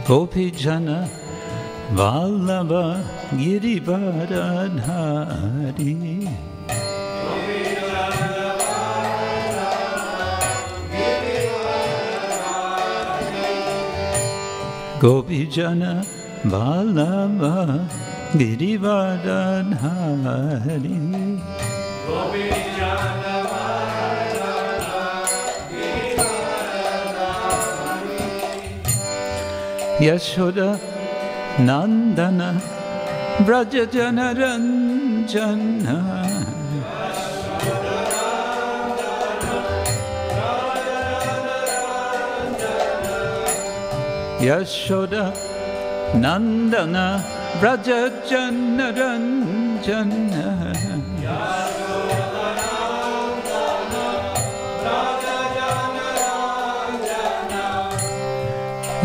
Gopijana Vallabha Girivardhari Gopijana Vallabha Girivardhari Yashoda Nandana Vrajajana Ranjana Yashoda Nandana Vrajajana Ranjana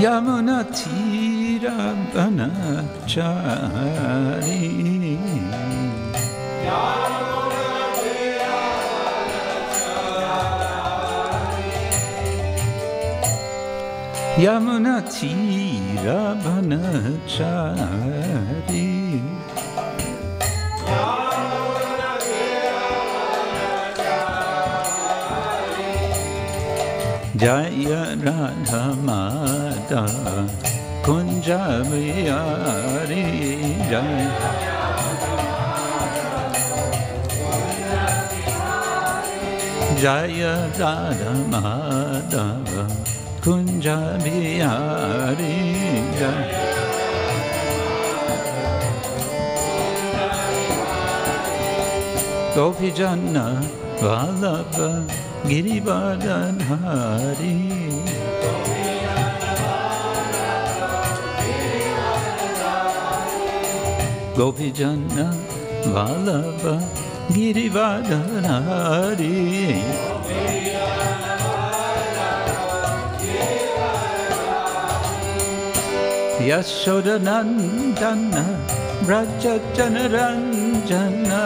Yamuna Tira Banachari Yamuna Tira Banachari Jaya Radha Madhava Kunja Vihari Jaya Radha Madhava Kunja Vihari Gopijana Vallabha Girivardhari Gopijana Vallabha Girivardhari Yashoda Nandana Vrajajana Ranjana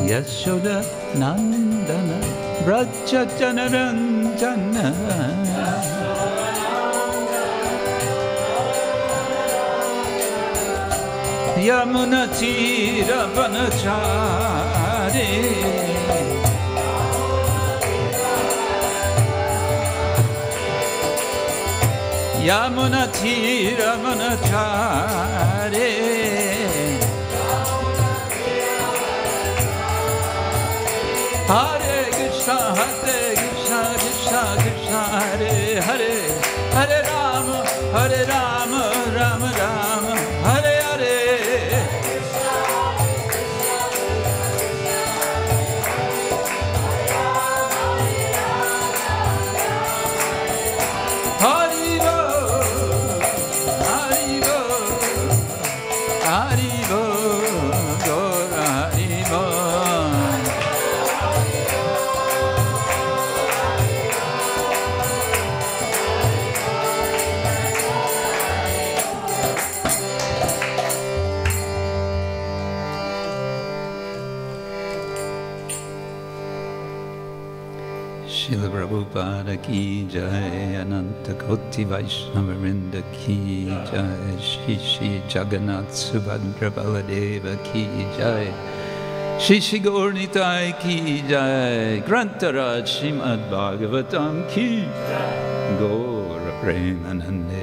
Yashoda Nandana Vrajajana Ranjana Yamuna Tira Banachari Yamuna Tira Banachari Hare Krishna, Krishna Krishna, Hare Hare, Hare Rama, Rama Rama, Hare Hare. Haribo, Haribo, Haribo, Gora Haribo. Srila Prabhupada ki jai, Ananta Koti Vaishnava Vrinda ki jai, Shri Shri Jagannath Subhadra Baladeva ki jai, Shri Shri Gaur Nitai ki jai, Grantaraj Srimad Bhagavatam ki jai, Gaur Premanande.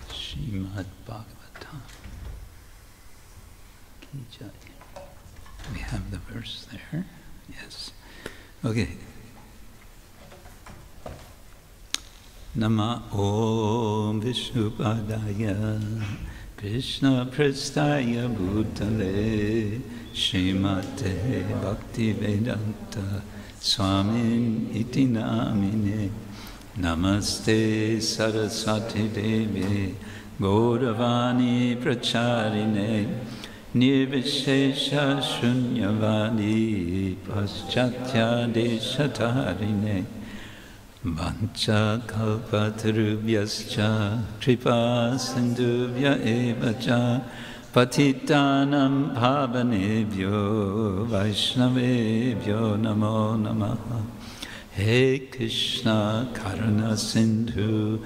Srimad Bhagavatam ki jai. We have the verse there. Yes. Okay. Nama Om Vishnupadaya Krishna Prastaya Bhutale Srimate Bhaktivedanta Swamin iti namine Namaste Saraswati Devi Gauravani Pracharine Nirvishesha Shunyavadi Paschatya Deshatarine Vancha Kalpatarubhyascha Kripa Sindhubhya Evacha Patitanam Pavanebhyo Vaishnavebhyo Namo Namaha. He Krishna Karuna Sindhu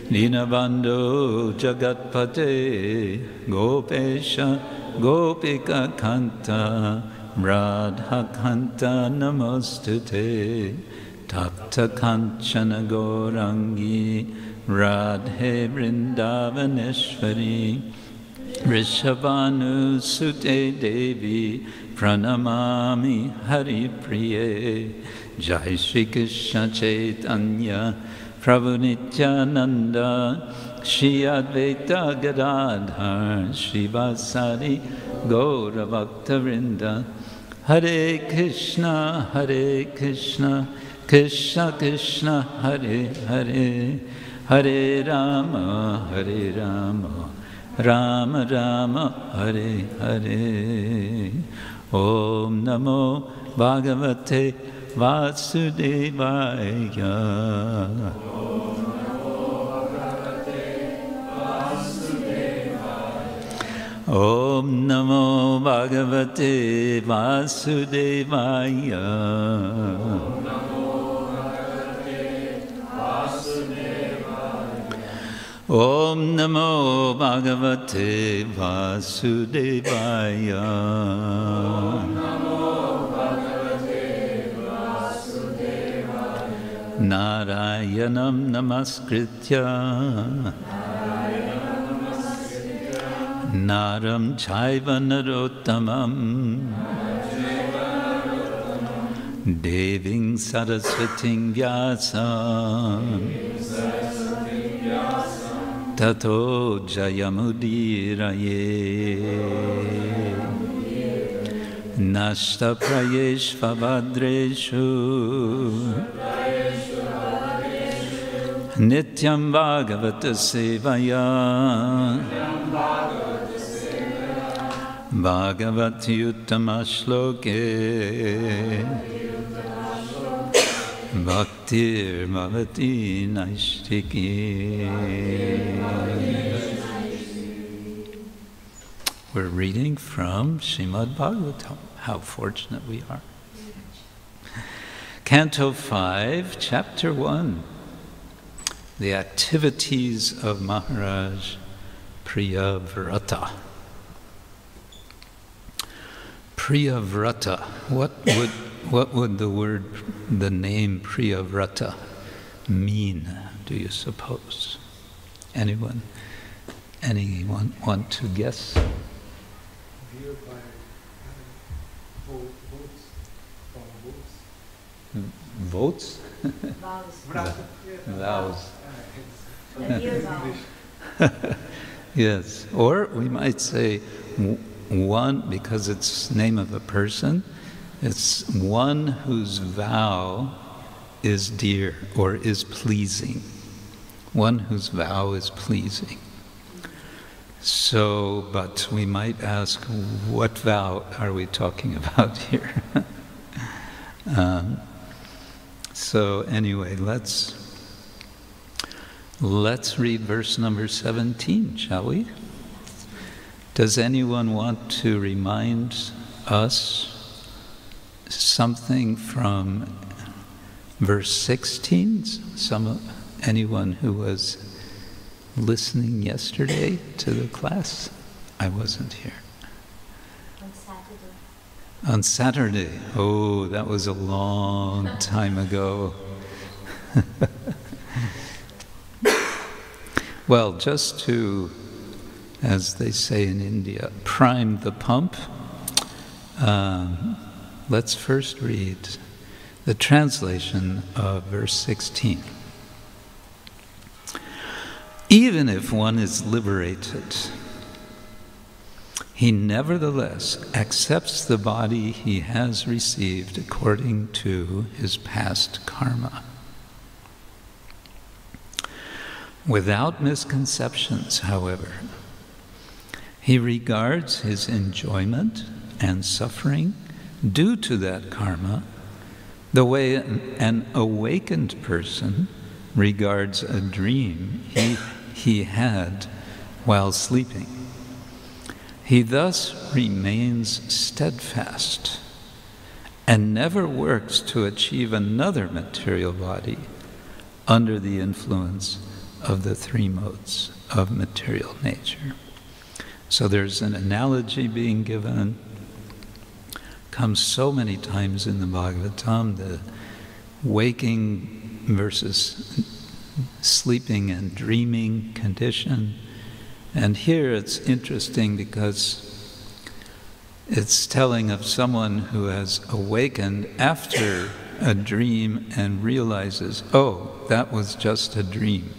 Dinabandhu Jagatpate Gopesha Gopika Kanta Radha Kanta Namostute Tapta Kanchana Gaurangi Radhe Vrindavaneshwari Rishabhanu Sute Devi Pranamami Hari Priye Jai Shri Krishna Chaitanya Prabhu Nityananda Shri Advaita Gadadhar Shri Vasari Gaura Bhakta Vrinda Hare Krishna Krishna Krishna Hare Hare Hare Rama Rama Rama Hare Hare. Om Namo Bhagavate Vasudevaya. Om Namo Bhagavate Vasudevaya. Om Namo Bhagavate Vasudevaya. Narayanam Namaskritya Naram Chaiva Narottamam Deving Saraswating Vyasam Tato Jayamudiraye Nashta Prayeshva Vadreshu Nityam Bhagavata Sevaya Bhagavati Uttama Shloke Bhaktir Bhavati Naishtiki. We're reading from Srimad Bhagavatam. How fortunate we are. Canto 5, Chapter 1. The activities of Maharaj Priyavrata. Priyavrata. What would the name Priyavrata mean, do you suppose? Anyone want to guess? Votes? Vows. Yes, or we might say one, because it's the name of a person, it's one whose vow is dear or is pleasing. One whose vow is pleasing. So, but we might ask, what vow are we talking about here? So anyway, let's read verse number 17, shall we? Does anyone want to remind us something from verse 16? Anyone who was listening yesterday to the class? I wasn't here. On Saturday. Oh, that was a long time ago. Well, just to, as they say in India, prime the pump, let's first read the translation of verse 16. Even if one is liberated, he nevertheless accepts the body he has received according to his past karma. Without misconceptions, however, he regards his enjoyment and suffering due to that karma the way an awakened person regards a dream he had while sleeping. He thus remains steadfast and never works to achieve another material body under the influence of the three modes of material nature. So there's an analogy being given, comes so many times in the Bhagavatam, the waking versus sleeping and dreaming condition. And here it's interesting because it's telling of someone who has awakened after a dream and realizes, oh, that was just a dream.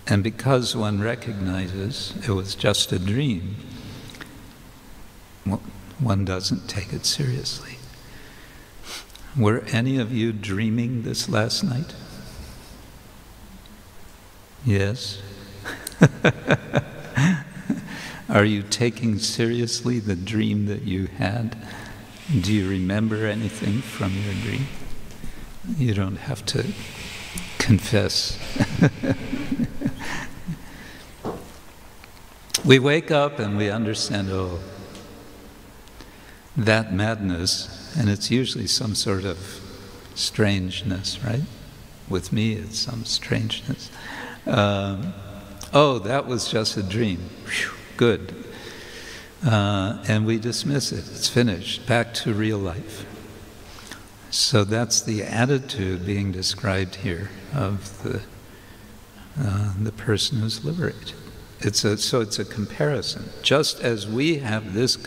And because one recognizes it was just a dream, one doesn't take it seriously. Were any of you dreaming this last night? Yes? Are you taking seriously the dream that you had? Do you remember anything from your dream? You don't have to confess. We wake up and we understand, oh, that madness, and it's usually some sort of strangeness, right? With me, it's some strangeness. Oh, that was just a dream. Whew, good. And we dismiss it. It's finished. Back to real life. So that's the attitude being described here of the person who's liberated. So it's a comparison. Just as we have this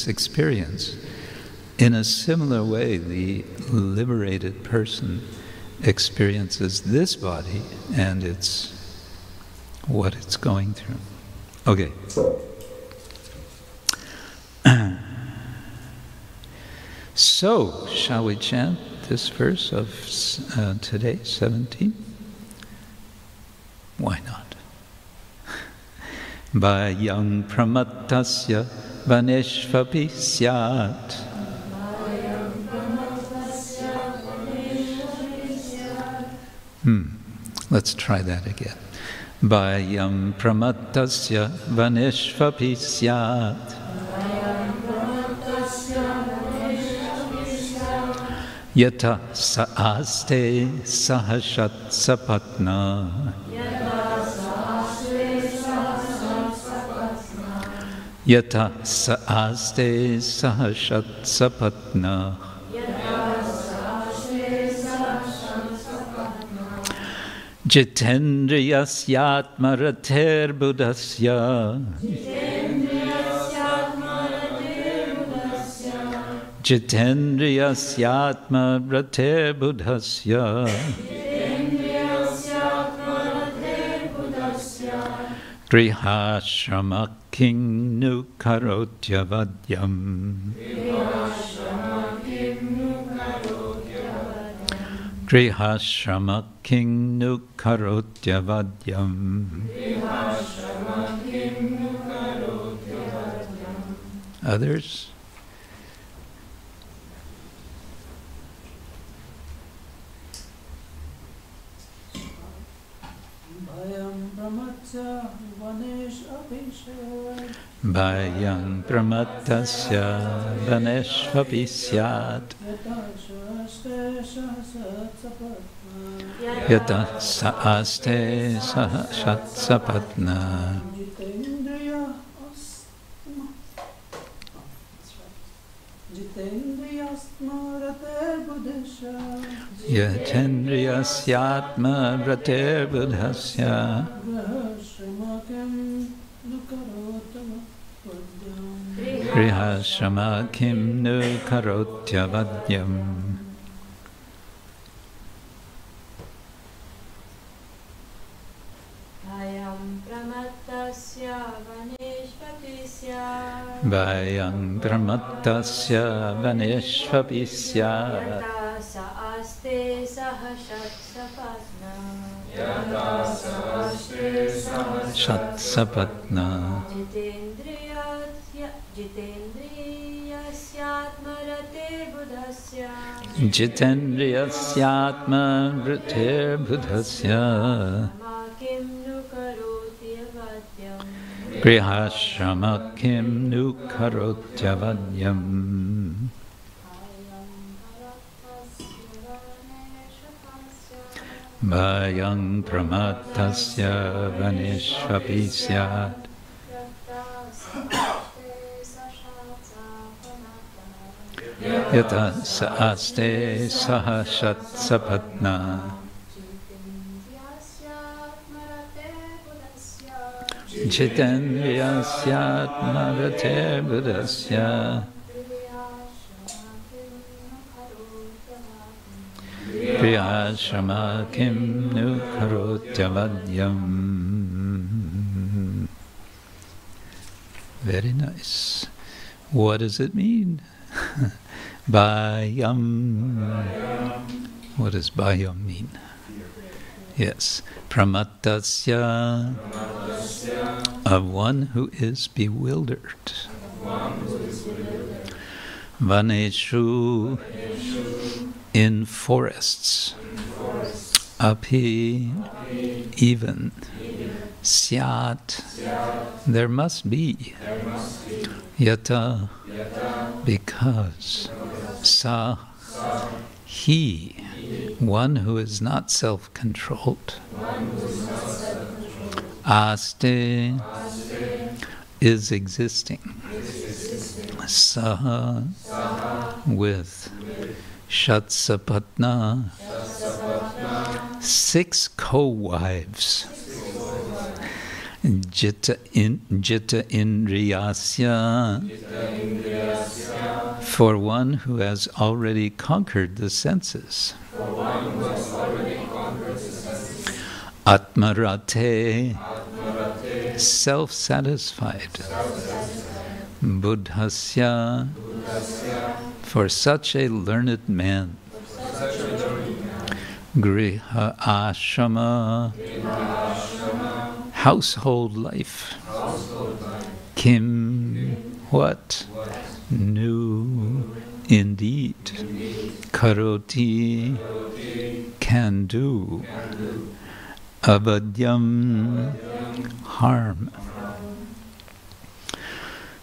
experience, in a similar way, the liberated person experiences this body and it's what it's going through. Okay. So, shall we chant this verse of today, 17? Why not? Bhayam pramattasya vaneshvapi syat. Let's try that again. Bhayam pramattasya vaneshvapi syat. Yata saaste sahashat sapatna. Yata saaste sahashat sapatna. Jitendriyasyatma rater buddhasya. Jitendriyasyatma rater buddhasya. Grihashramaking nukarotyavadyam. Grihashramaking nukarotyavadyam. Others? Bhayam pramattasya vaneshvapi syat. Yata saaste sahashat sapatna. Yatendriyasyatma rater buddhasya. Grihashramakim nukarotyavadyam. Bhayam pramattasya vaneshvapi syat. Bhayam pramattasya vaneshvapi syat. Yata saaste sahashat sapatna. Shatsapatna. Jitendriyasyatma vritir buddhasya. Grihashrama kim nu karotyavadyam. Bhayang pramatasya vanishvapi syat. Yata saaste sahashat sapatna. Jitendriyasyat marate buddhasya. Priyashrama kim nu karotyavadyam. Very nice. What does it mean? Bhayam. What does bhayam mean? Yes. Pramattasya. Of one who is bewildered. Vaneshu. In forests. Api. Even. Syat. There must be. Yata. Because. Sa. He. One who is not self-controlled. Aste. Is existing. Saha. With. Shatsapatna. 6 co-wives. Jita indriyasya. For one who has already conquered the senses. Atmarate. Self-satisfied. Buddhasya. For such a learned man. Griha ashrama. Household life. Kim. What? Nu. Indeed. Karoti. Can do. Avadyam. Harm.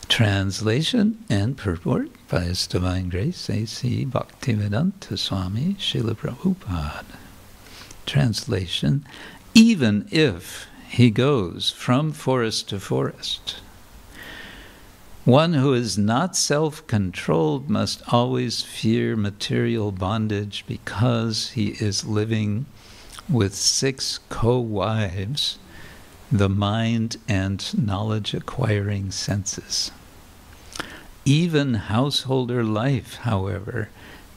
Translation and purport by His Divine Grace A.C. Bhaktivedanta Swami Srila Prabhupada. Translation: even if he goes from forest to forest, one who is not self-controlled must always fear material bondage because he is living with 6 co-wives, the mind and knowledge-acquiring senses. Even householder life, however,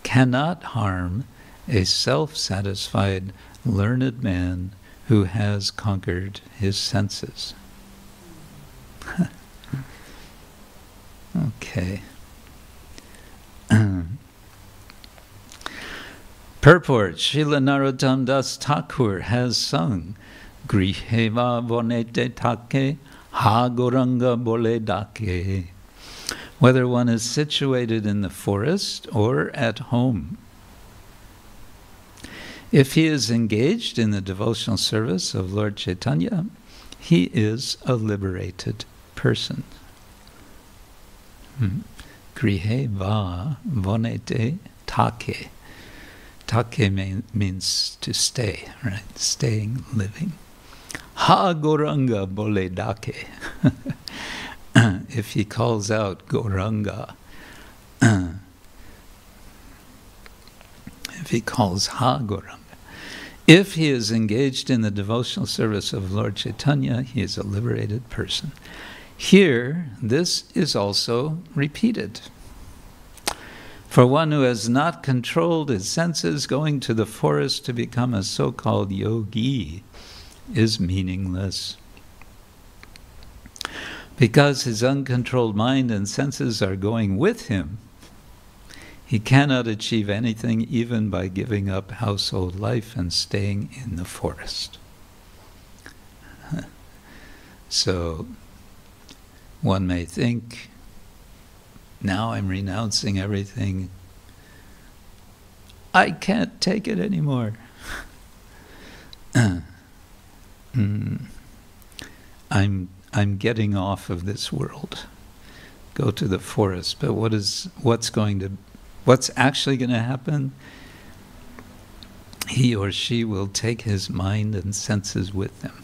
cannot harm a self-satisfied, learned man who has conquered his senses. Okay. Purport: Srila Narottam Das Thakur has sung Griheva vonete take ha goranga bole dake. Whether one is situated in the forest or at home, if he is engaged in the devotional service of Lord Chaitanya, he is a liberated person. Grihe va vonete take. Take means to stay, right? Staying, living. Ha goranga bole dake. If he calls out Gauranga, if he calls Ha Gauranga, if he is engaged in the devotional service of Lord Chaitanya, he is a liberated person. Here, this is also repeated. For one who has not controlled his senses, going to the forest to become a so-called yogi is meaningless. Because his uncontrolled mind and senses are going with him, he cannot achieve anything even by giving up household life and staying in the forest. So one may think, now I'm renouncing everything. I can't take it anymore. I'm getting off of this world. Go to the forest. But what's actually going to happen? He or she will take his mind and senses with him.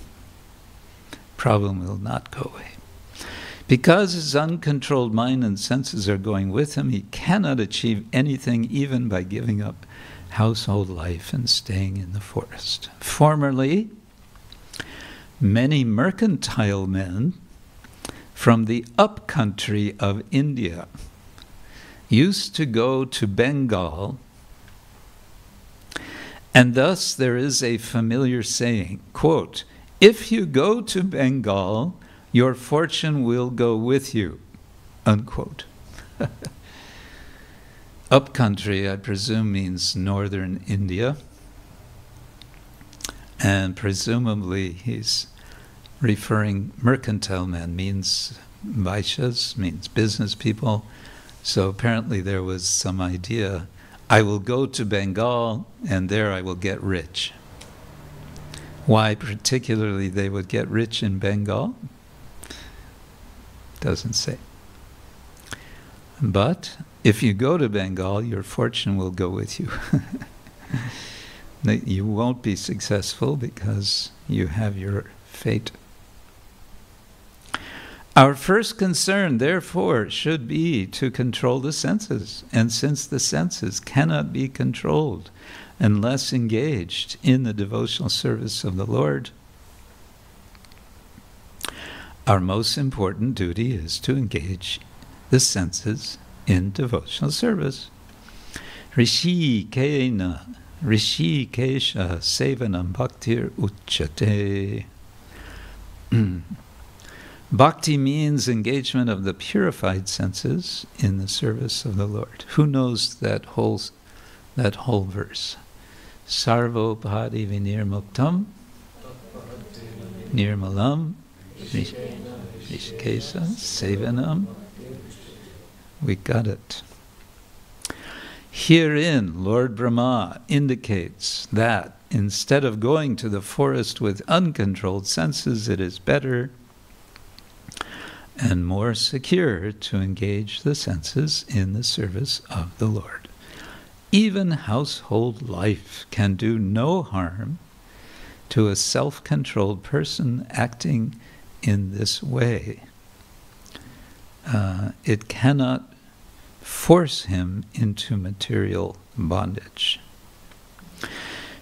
Problem will not go away. Because his uncontrolled mind and senses are going with him, he cannot achieve anything even by giving up household life and staying in the forest. Formerly, many mercantile men from the upcountry of India used to go to Bengal, and thus there is a familiar saying, quote, "If you go to Bengal, your fortune will go with you," unquote. Upcountry, I presume, means northern India, and presumably he's referring, mercantile men means Vaishyas, means business people. So apparently there was some idea, I will go to Bengal and there I will get rich. Why particularly they would get rich in Bengal? Doesn't say. But if you go to Bengal, your fortune will go with you. You won't be successful because you have your fate. Our first concern, therefore, should be to control the senses. And since the senses cannot be controlled unless engaged in the devotional service of the Lord, our most important duty is to engage the senses in devotional service. Rishikesha sevanam bhaktir uchyate. Bhakti means engagement of the purified senses in the service of the Lord. Who knows that whole verse? Sarvo bhadi vinirmuktam nirmalam rishikesha sevanam. We got it. Herein, Lord Brahma indicates that instead of going to the forest with uncontrolled senses, it is better and more secure to engage the senses in the service of the Lord. Even household life can do no harm to a self-controlled person acting in this way. It cannot force him into material bondage.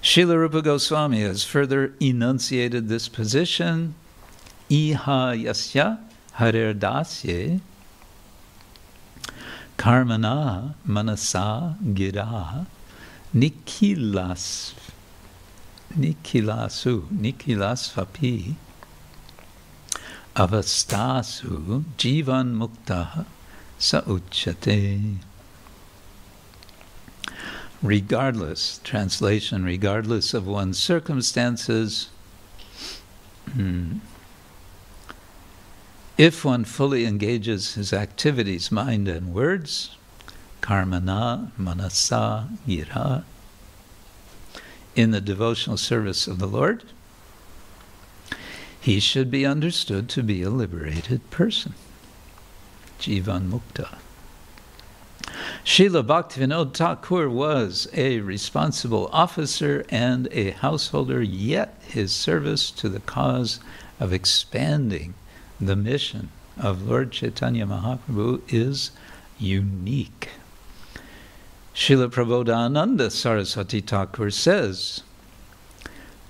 Srila Rupa Goswami has further enunciated this position. Iha yasya harer dasye karmana manasa gira nikilasvapi avastasu jivan mukta sa uchyate. Regardless, translation, regardless of one's circumstances, if one fully engages his activities, mind and words, karmana manasa gira, in the devotional service of the Lord, he should be understood to be a liberated person. Jivan Mukta. Srila Bhaktivinoda Thakur was a responsible officer and a householder, yet his service to the cause of expanding the mission of Lord Chaitanya Mahaprabhu is unique. Srila Prabodhananda Saraswati Thakur says,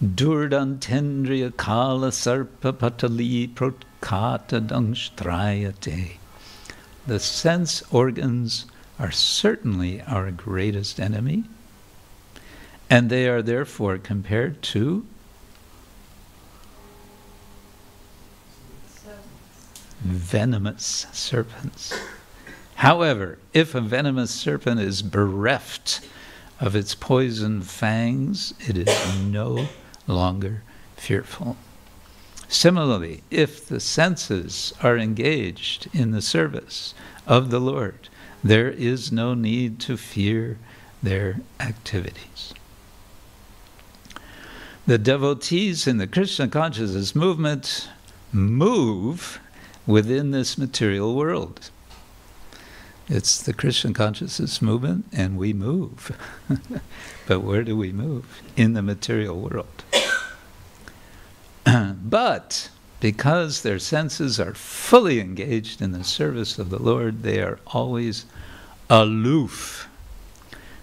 Durdantendriya kala sarpa patali protkata dangshtrayate. The sense organs are certainly our greatest enemy, and they are therefore compared to venomous serpents. However, if a venomous serpent is bereft of its poison fangs, it is no longer fearful. Similarly, if the senses are engaged in the service of the Lord, there is no need to fear their activities. The devotees in the Krishna consciousness movement move within this material world. It's the Krishna consciousness movement, and we move. But where do we move? In the material world. But because their senses are fully engaged in the service of the Lord, they are always aloof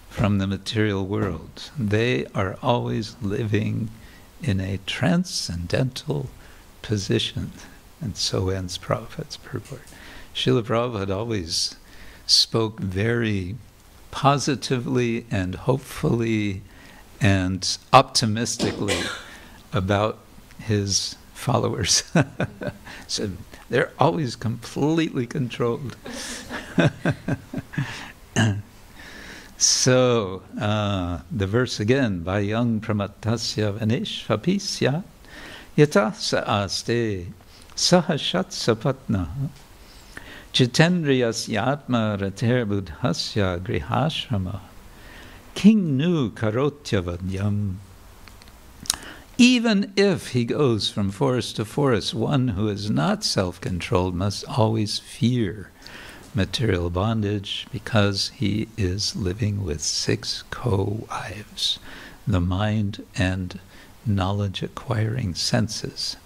from the material world. They are always living in a transcendental position. And so ends Prabhupada's purport. Srila Prabhupada always spoke very positively and hopefully and optimistically about his followers. So they're always completely controlled. So, the verse again, Vayang pramattasya vaneshvapisya yata saaste sahashat sapatna jitendriyas yatma rater buddhasya grihashrama king nu karotya vadyam. Even if he goes from forest to forest, one who is not self-controlled must always fear material bondage because he is living with 6 co-wives, the mind and knowledge-acquiring senses.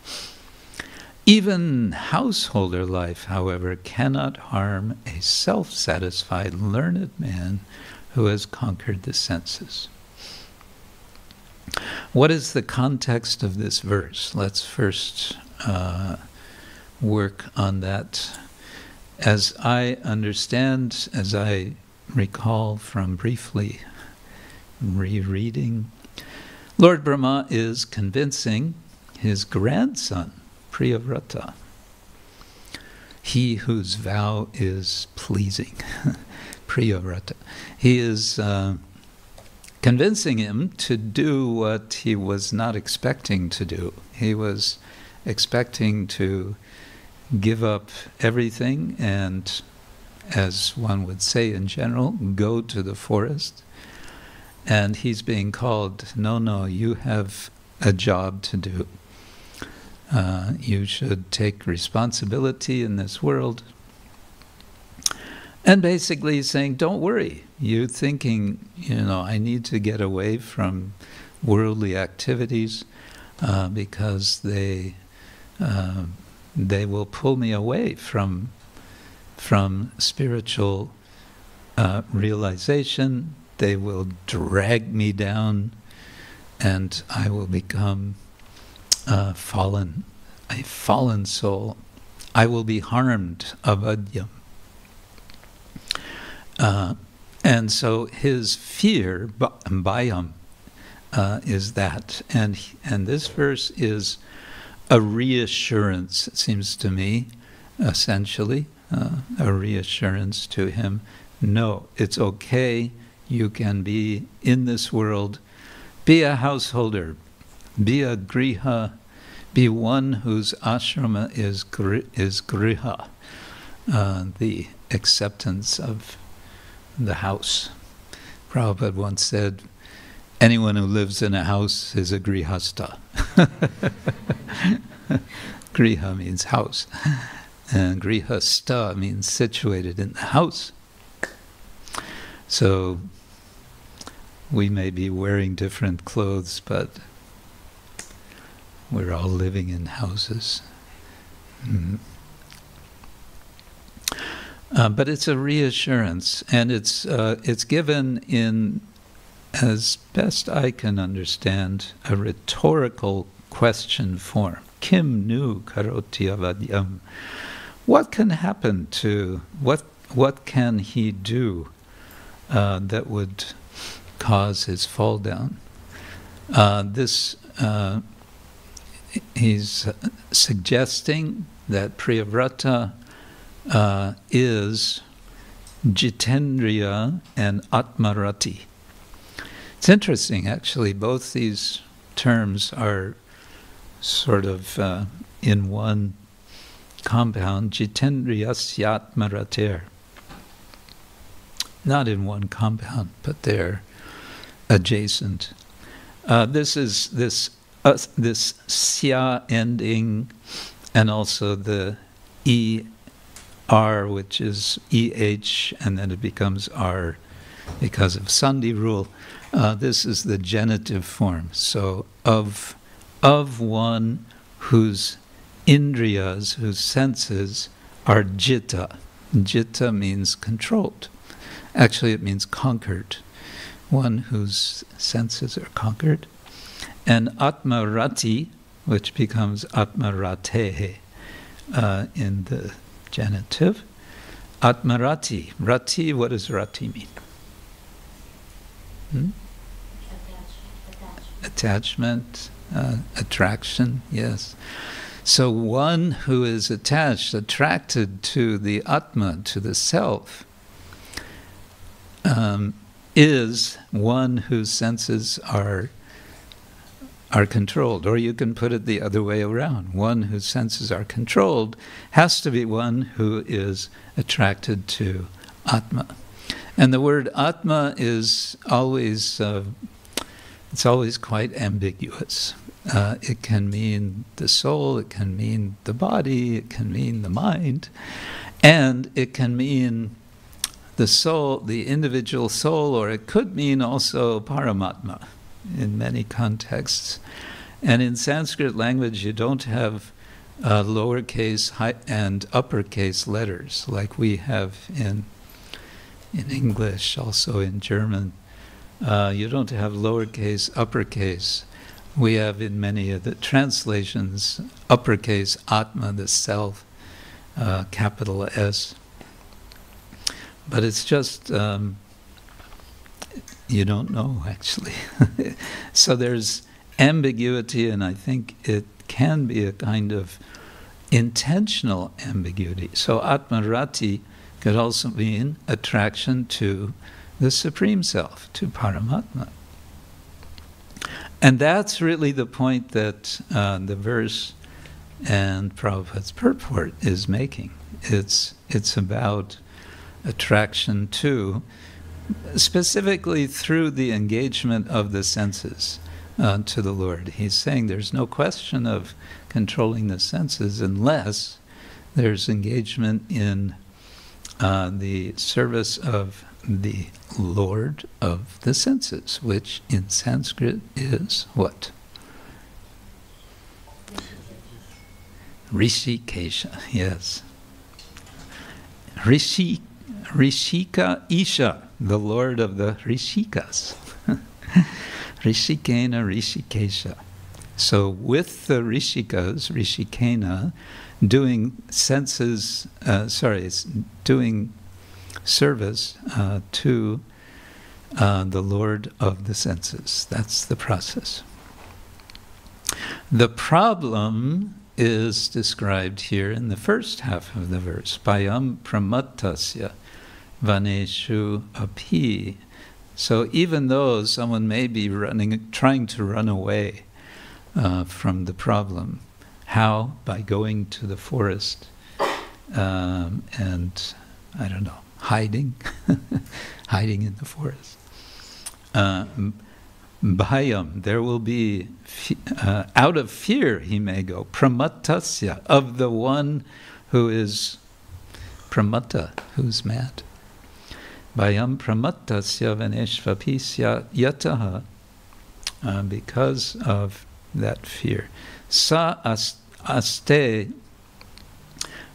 Even householder life, however, cannot harm a self-satisfied, learned man who has conquered the senses. What is the context of this verse? Let's first work on that. As I understand, as I recall from briefly rereading, Lord Brahma is convincing his grandson, Priyavrata, he whose vow is pleasing, Priyavrata. He is convincing him to do what he was not expecting to do. He was expecting to give up everything and, as one would say in general, go to the forest. And he's being called, no, you have a job to do. You should take responsibility in this world. And basically he's saying, don't worry. You're thinking, I need to get away from worldly activities because they will pull me away from spiritual realization. They will drag me down, and I will become a fallen soul. I will be harmed, avadyam. And so his fear, bhayam, is that. And this verse is a reassurance, it seems to me, essentially, a reassurance to him. No, it's okay. You can be in this world. Be a householder. Be a griha. Be one whose ashrama is griha, the acceptance of the house. Prabhupada once said, anyone who lives in a house is a grihasta. Griha means house, and grihasta means situated in the house. So we may be wearing different clothes, but we're all living in houses. But it's a reassurance, and it's given in, as best I can understand, a rhetorical question form. Kim nu karoti avadyam. What can happen to, what can he do that would cause his fall down? He's suggesting that Priyavrata is Jitendriya and Atmarati. It's interesting, actually, both these terms are sort of in one compound, jitendriyasyatmarater. Not in one compound, but they're adjacent. This is this sya ending, and also the er, which is eh, and then it becomes r because of sandhi rule. This is the genitive form. So of one whose indriyas, whose senses, are jitta. Jitta means controlled. Actually, it means conquered. One whose senses are conquered. And atmarati, which becomes atmarate in the genitive. Atmarati. Rati, what does rati mean? Attachment, attraction, yes. So one who is attached, attracted to the Atma, to the self, is one whose senses are controlled. Or you can put it the other way around. One whose senses are controlled has to be one who is attracted to Atma. And the word Atma is always, it's always quite ambiguous. It can mean the soul, it can mean the body, it can mean the mind, and it can mean the soul, the individual soul, or it could mean also Paramatma in many contexts. And in Sanskrit language, you don't have lowercase and uppercase letters like we have in English, also in German. You don't have lowercase, uppercase. We have in many of the translations uppercase Atma, the self, capital S. But it's just, you don't know, actually. So there's ambiguity, and I think it can be a kind of intentional ambiguity. So Atmarati could also mean attraction to the Supreme Self, to Paramatma. And that's really the point that the verse and Prabhupada's purport is making. It's about attraction to, specifically through the engagement of the senses to the Lord. He's saying there's no question of controlling the senses unless there's engagement in the service of the Lord of the senses, which in Sanskrit is what? Rishikesha, yes. Rishika Isha, the Lord of the Rishikas. Rishikena Rishikesha. So with the Rishikas, Rishikena, doing senses, doing service to the Lord of the senses. That's the process. The problem is described here in the first half of the verse. Payam pramattasya vaneshu api. So even though someone may be trying to run away from the problem, how? By going to the forest and, I don't know, hiding, hiding in the forest. Bhayam, there will be, out of fear he may go, pramattasya, of the one who is pramatta, who's mad. Bhayam pramattasya vaneshvapisya yataha, because of that fear. Sa aste,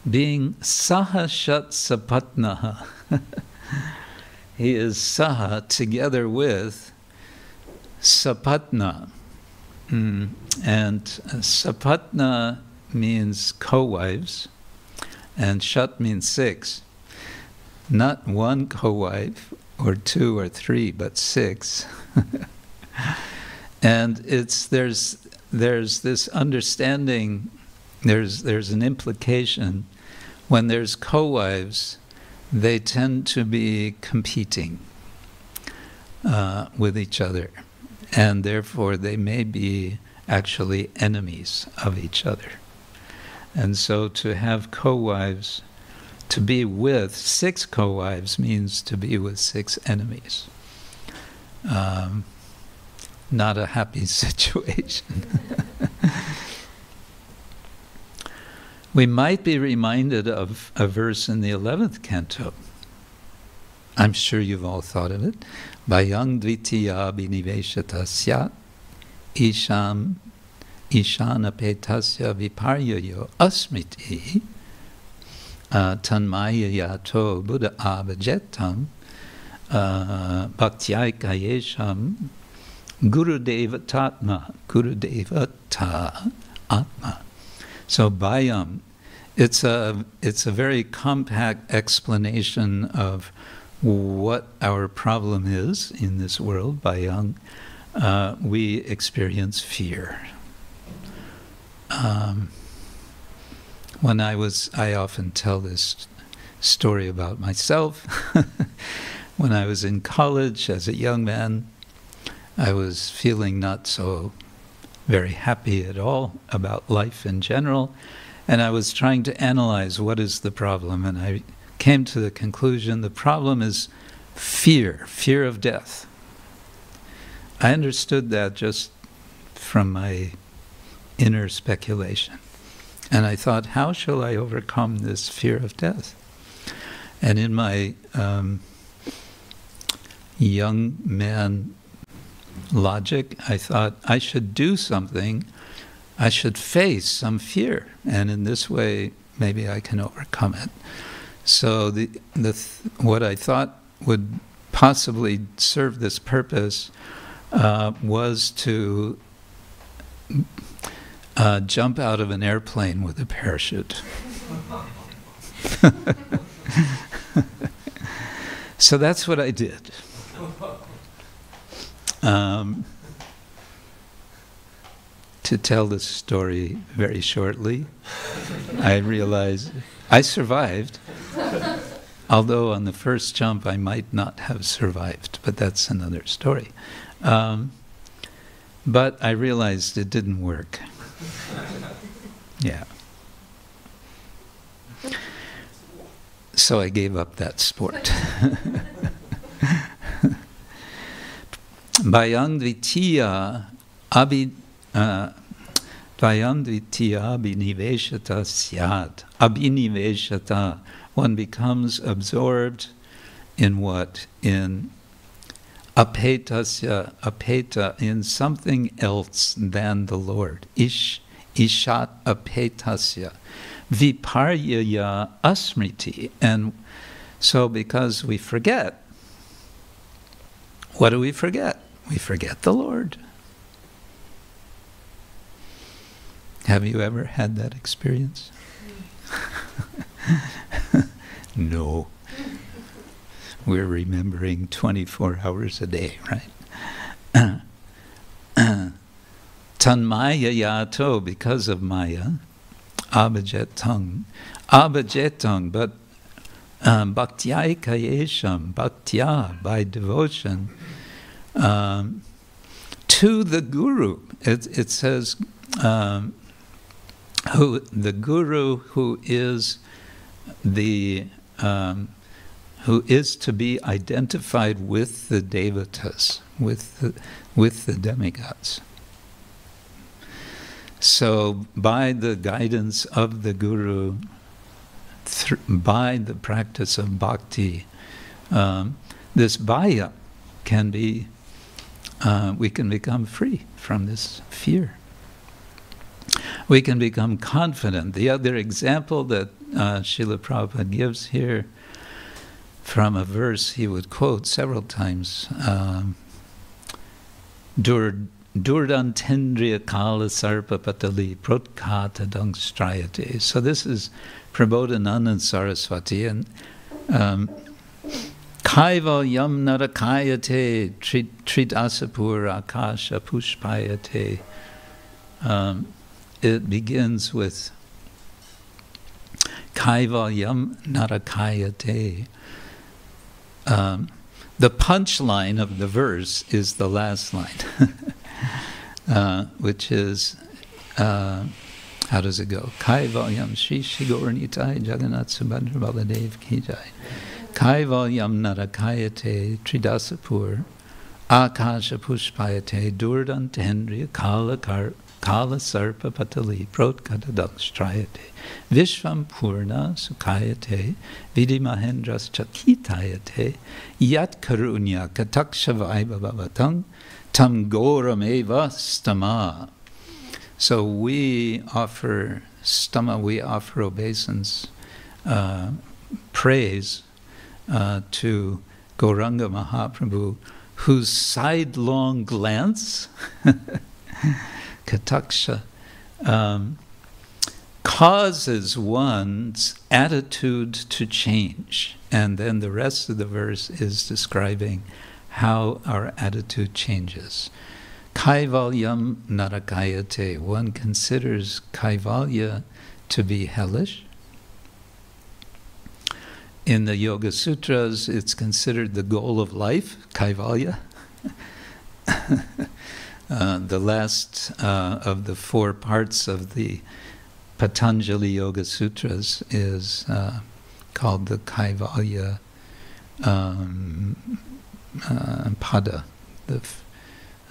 being sahashat sapatnaha. He is saha, together with sapatna. And sapatna means co-wives, and shat means 6. Not one co-wife, or 2 or 3, but 6. And there's this understanding, there's an implication, when there's co-wives, they tend to be competing with each other. And therefore they may be actually enemies of each other. And so to have co-wives, to be with 6 co-wives means to be with 6 enemies. Not a happy situation. We might be reminded of a verse in the 11th canto. I'm sure you've all thought of it. Bhayang dvitiya biniveshata syat isham ishana petasya viparyayo asmiti tanmaya yato buddha abhajetam bhaktyayikayesham gurudeva ta atma. So Bhayam, it's a very compact explanation of what our problem is in this world. Bhayam, we experience fear. I often tell this story about myself. When I was in college as a young man, I was feeling not so very happy at all about life in general, and I was trying to analyze what is the problem, and I came to the conclusion the problem is fear of death. I understood that just from my inner speculation. And I thought, how shall I overcome this fear of death? And in my young man logic, I thought I should do something. I should face some fear, and in this way, maybe I can overcome it. So what I thought would possibly serve this purpose was to jump out of an airplane with a parachute. So that's what I did. To tell this story very shortly, I realized I survived, although on the first jump I might not have survived, but that's another story. But I realized it didn't work. Yeah. So I gave up that sport. Bhayang dvitiya abhiniveshata syat. Abhiniveshata. One becomes absorbed in what? In apetasya, apeta, in something else than the Lord. Ishat apetasya. Viparyaya asmriti. And so because we forget, what do we forget? We forget the Lord. Have you ever had that experience? No. We're remembering 24 hours a day, right? Tanmaya yato, because of Maya, abhajetam, but bhaktyayikayesham, bhaktya, by devotion, to the Guru. It says, the Guru who is to be identified with the devatas, with the demigods. So by the guidance of the Guru, by the practice of bhakti, this bhaya can be, we can become free from this fear. We can become confident. The other example that Srila Prabhupada gives here from a verse he would quote several times, Durdantendriya kala sarpa patali protkata dangstrayate. So this is Prabodhananda Saraswati, and Kaiva yam narakayate tridasapur akasha pushpayate. It begins with Kaiva yam narakayate. The punchline of the verse is the last line. which is, how does it go? Kaivalyam Shri Shigornitai Jagannath Subhadra Baladev Ki Jai. Kaivalyam Narakayate Tridasapur Akasha Pushpayate Durdantendriya Kala Sarpa Patali Protkatadakshtrayate Vishvam Purna Sukayate Vidi Mahendras Chakitayate Yat Karunya Katakshavaibha Bhavatang Tam Gorameva Stama. So we offer stama, we offer obeisance, praise to Gauranga Mahaprabhu, whose sidelong glance, Kataksha, causes one's attitude to change. And then the rest of the verse is describing how our attitude changes. Kaivalyam narakayate. One considers Kaivalya to be hellish. In the Yoga Sutras, it's considered the goal of life, Kaivalya. The last of the 4 parts of the Patanjali Yoga Sutras is called the Kaivalya Pada,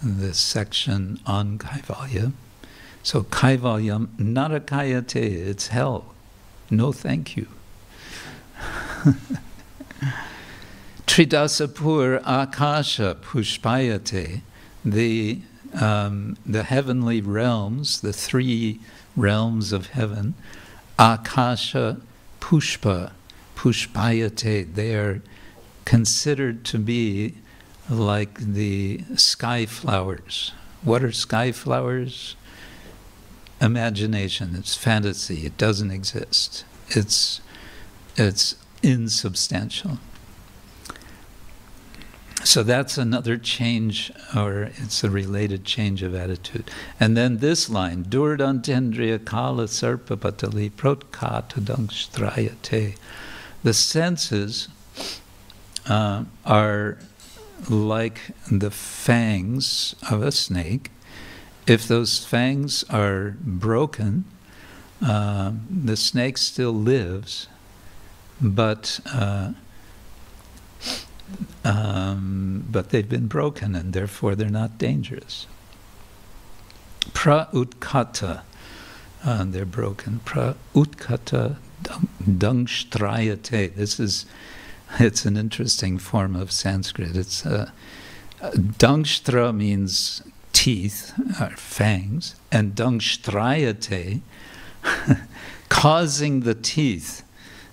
the section on Kaivalya. So Kaivalyam narakayate, it's hell. No thank you. Tridasapur Akasha Pushpayate, the heavenly realms, the 3 realms of heaven, Akasha Pushpayate, they are considered to be like the sky flowers. What are sky flowers? Imagination, it's fantasy, it doesn't exist. It's insubstantial. So that's another change, or it's a related change of attitude. And then this line, Durdantendriya Kala Sarpa Patali Protkatadangstrayate. The senses are like the fangs of a snake. If those fangs are broken, the snake still lives, but they've been broken, and therefore they're not dangerous. Pra-utkata, they're broken. Pra-utkata dangstrayate. It's an interesting form of Sanskrit. It's dangshtra means teeth, or fangs, and dangstrayate, causing the teeth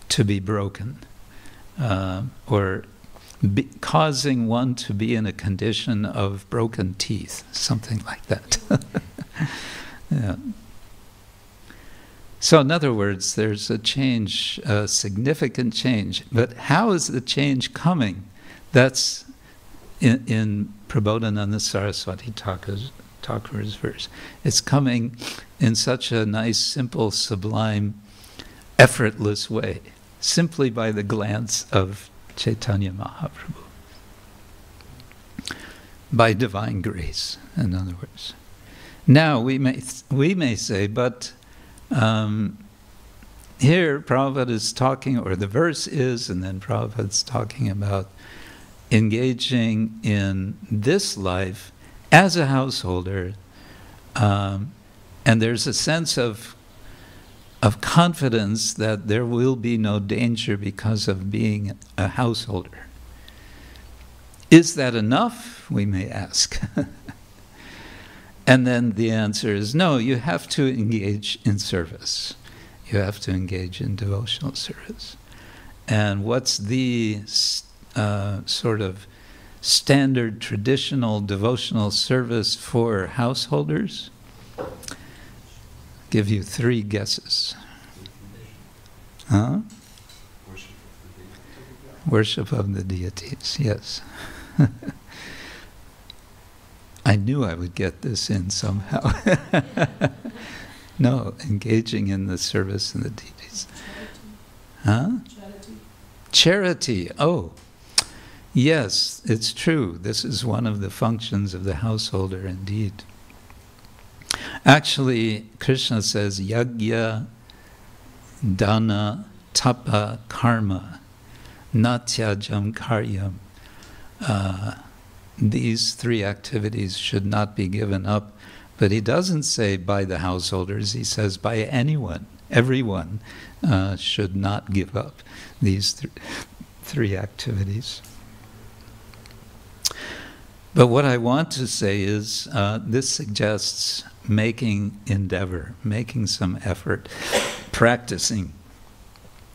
to be broken, or causing one to be in a condition of broken teeth, something like that. Yeah. So in other words, there's a change, a significant change. But how is the change coming? That's in Prabodhananda Saraswati Thakur's verse. It's coming in such a nice, simple, sublime, effortless way, simply by the glance of Chaitanya Mahaprabhu. By divine grace, in other words. Now we may say, but here Prabhupada is talking, or the verse is, and then Prabhupada's talking about engaging in this life as a householder, and there's a sense of confidence that there will be no danger because of being a householder. Is that enough, we may ask? And then the answer is no, you have to engage in service. You have to engage in devotional service. And what's the sort of standard traditional devotional service for householders? Give you 3 guesses. Huh? Worship of the deities, yes. I knew I would get this in somehow. No, engaging in the service of the deities. Huh? Charity. Oh, yes, it's true. This is one of the functions of the householder, indeed. Actually, Krishna says yagya, dana, tapa, karma, natyajam karyam. These three activities should not be given up. But he doesn't say by the householders, he says by anyone. Everyone should not give up these three activities. But what I want to say is this suggests making endeavor, making some effort, practicing.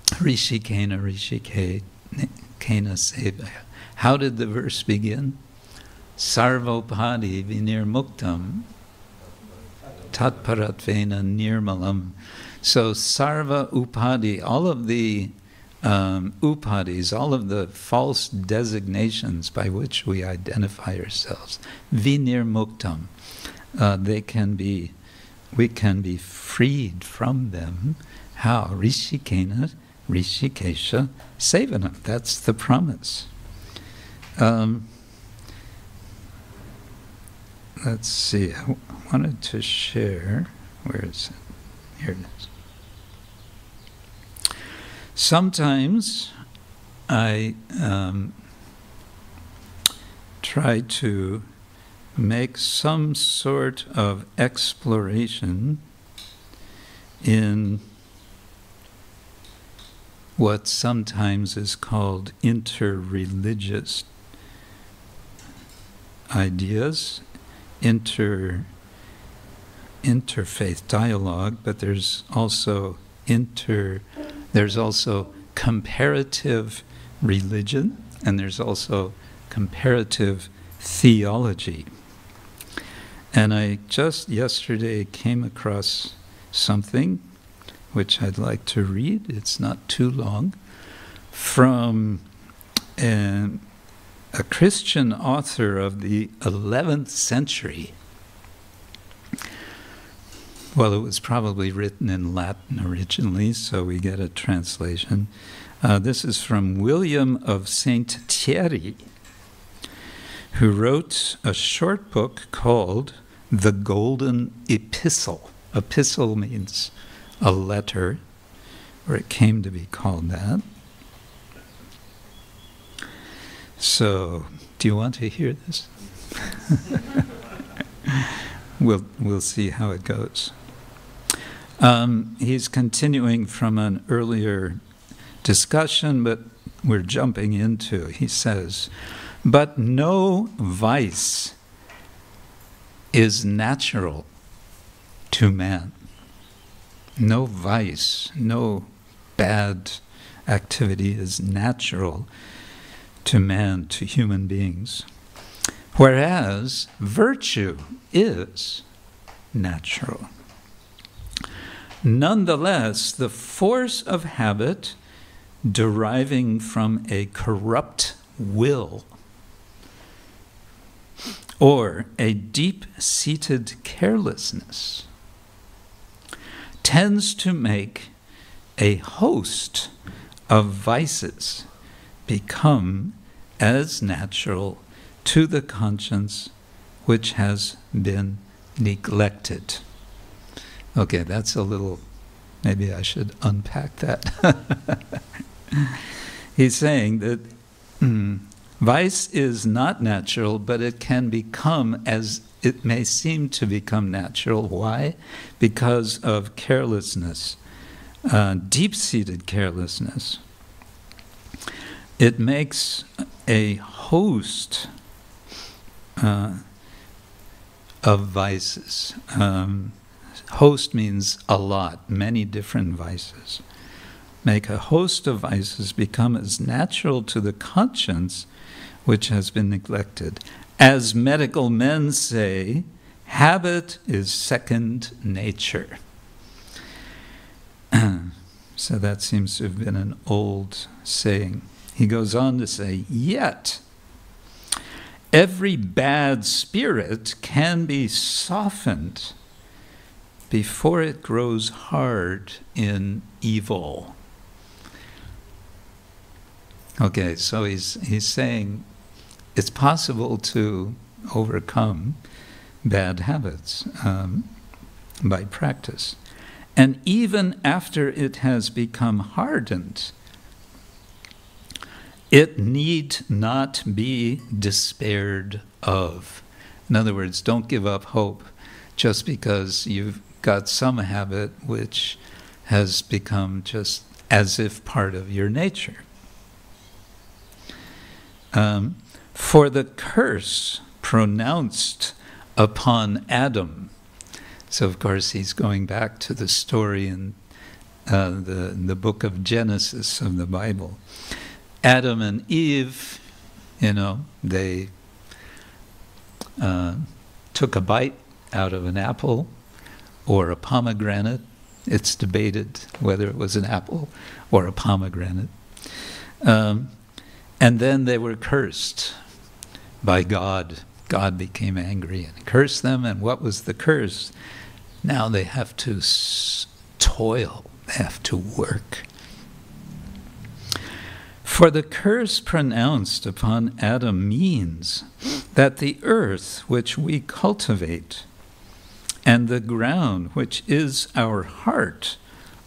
Rishikena, rishikena sevaya. How did the verse begin? Sarvopadi vinirmuktam tatparatvena nirmalam. So sarva upadi, all of the upadis, all of the false designations by which we identify ourselves, vinirmuktam, we can be freed from them. How? Rishikena, rishikesha, sevanam. That's the promise. Let's see, I wanted to share, where is it? Here it is. Sometimes I try to make some sort of exploration in what sometimes is called interreligious ideas, interfaith dialogue, but there's also comparative religion, and there's also comparative theology. And I just yesterday came across something which I'd like to read. It's not too long, from a Christian author of the 11th century. Well, it was probably written in Latin originally, so we get a translation. This is from William of St. Thierry, who wrote a short book called The Golden Epistle. Epistle means a letter, or it came to be called that. So, do you want to hear this? We'll see how it goes. He's continuing from an earlier discussion, but we're jumping into, he says, but no vice is natural to man. No vice, no bad activity is natural to man, to human beings. Whereas virtue is natural. Nonetheless, the force of habit deriving from a corrupt will or a deep-seated carelessness tends to make a host of vices become as natural to the conscience which has been neglected. Okay, that's a little, maybe I should unpack that. He's saying that vice is not natural, but it can become, as it may seem to become natural. Why? Because of carelessness, deep-seated carelessness. It makes a host of vices. Host means a lot, many different vices. Make a host of vices become as natural to the conscience which has been neglected. As medical men say, habit is second nature. So that seems to have been an old saying. He goes on to say, yet every bad spirit can be softened before it grows hard in evil. Okay, so he's saying it's possible to overcome bad habits. by practice. And even after it has become hardened, it need not be despaired of. In other words, don't give up hope just because you've got some habit which has become just as if part of your nature. For the curse pronounced upon Adam. So, of course, he's going back to the story in the book of Genesis of the Bible. Adam and Eve, they took a bite out of an apple or a pomegranate. It's debated whether it was an apple or a pomegranate. And then they were cursed by God. God became angry and cursed them. And what was the curse? Now they have to toil. They have to work. For the curse pronounced upon Adam means that the earth which we cultivate and the ground which is our heart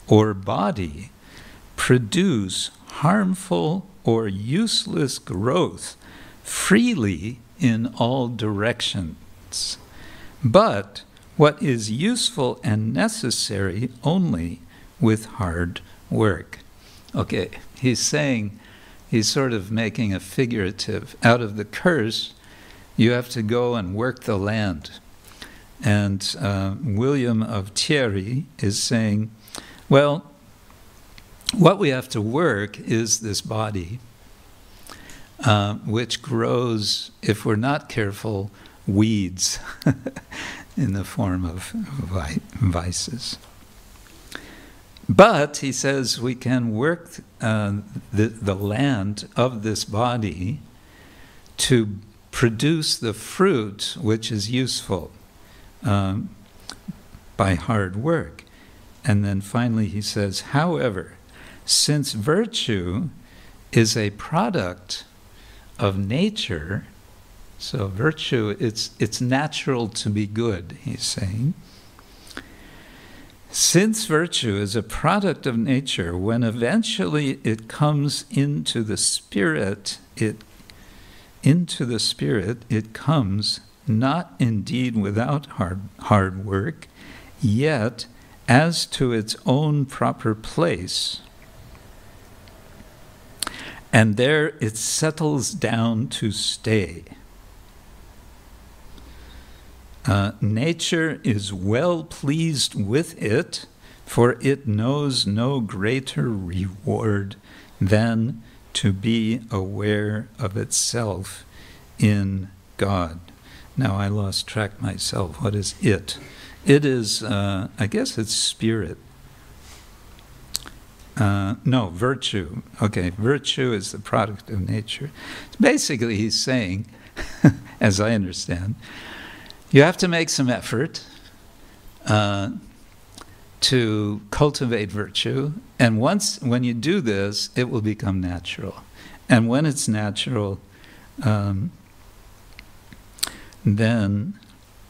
or body produce harmful or useless growth freely in all directions, but what is useful and necessary only with hard work. Okay, he's sort of making a figurative. Out of the curse, you have to go and work the land. And William of Thierry is saying, well, what we have to work is this body, which grows, if we're not careful, weeds in the form of vices. But, he says, we can work the land of this body to produce the fruit which is useful by hard work. And then finally he says, however, since virtue is a product of nature, so virtue, it's natural to be good, he's saying. Since virtue is a product of nature, when eventually it comes into the spirit, it comes not indeed without hard work, yet as to its own proper place. And there it settles down to stay. Nature is well pleased with it, for it knows no greater reward than to be aware of itself in God. Now I lost track myself. What is it? It is, I guess it's spirit. No, virtue. Okay, virtue is the product of nature. Basically, he's saying, as I understand, you have to make some effort to cultivate virtue, and when you do this, it will become natural. And when it's natural, then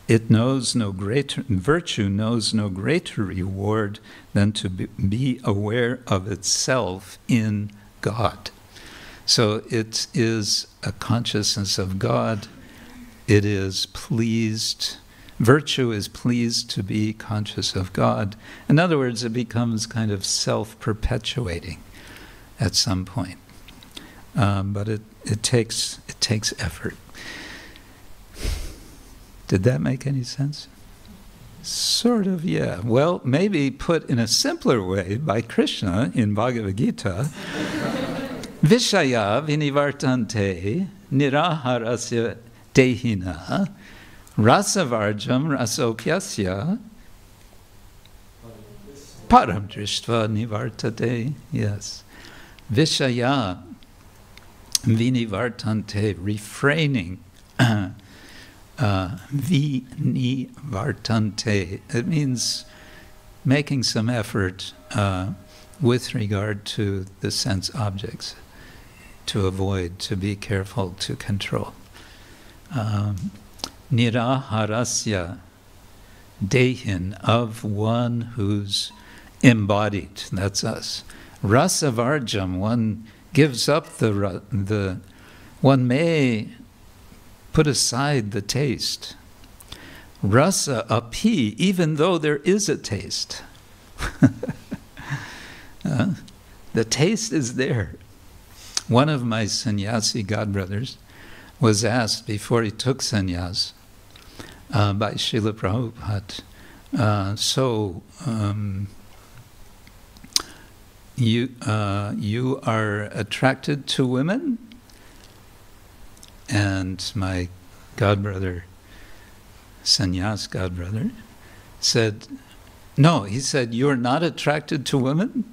virtue knows no greater reward than to be aware of itself in God. So it is a consciousness of God. It is pleased, virtue is pleased to be conscious of God. In other words, it becomes kind of self-perpetuating at some point. But it takes effort. Did that make any sense? Sort of, yeah. Well, maybe put in a simpler way by Krishna in Bhagavad Gita, Vishaya vinivartante niraharasya dehina rasavarjam rasopyasya param drishtva nivartate. Yes. Vishaya vinivartante, refraining. Vinivartante. It means making some effort with regard to the sense objects, to avoid, to be careful, to control. Niraharasya. dehin, of one who's embodied. That's us. Rasa varjam, one gives up one may put aside the taste. Rasa api, even though there is a taste. The taste is there. One of my sannyasi godbrothers was asked before he took sannyas by Srila Prabhupada, you are attracted to women? And my godbrother, sannyas godbrother, said, no, he said, you're not attracted to women?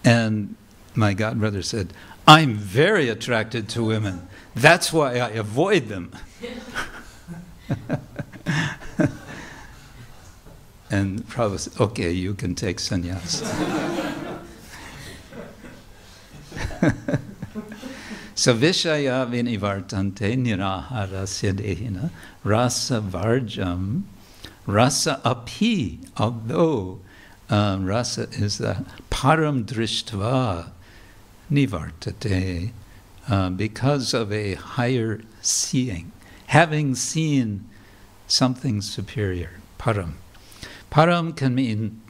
And my godbrother said, I'm very attracted to women. That's why I avoid them. And Prabhupada said, okay, you can take sannyas. So Vishaya vinivartante niraharasya dehina rasa varjam rasa api, although rasa is the param drishtva nivartate, because of a higher seeing, having seen something superior, param. Param can mean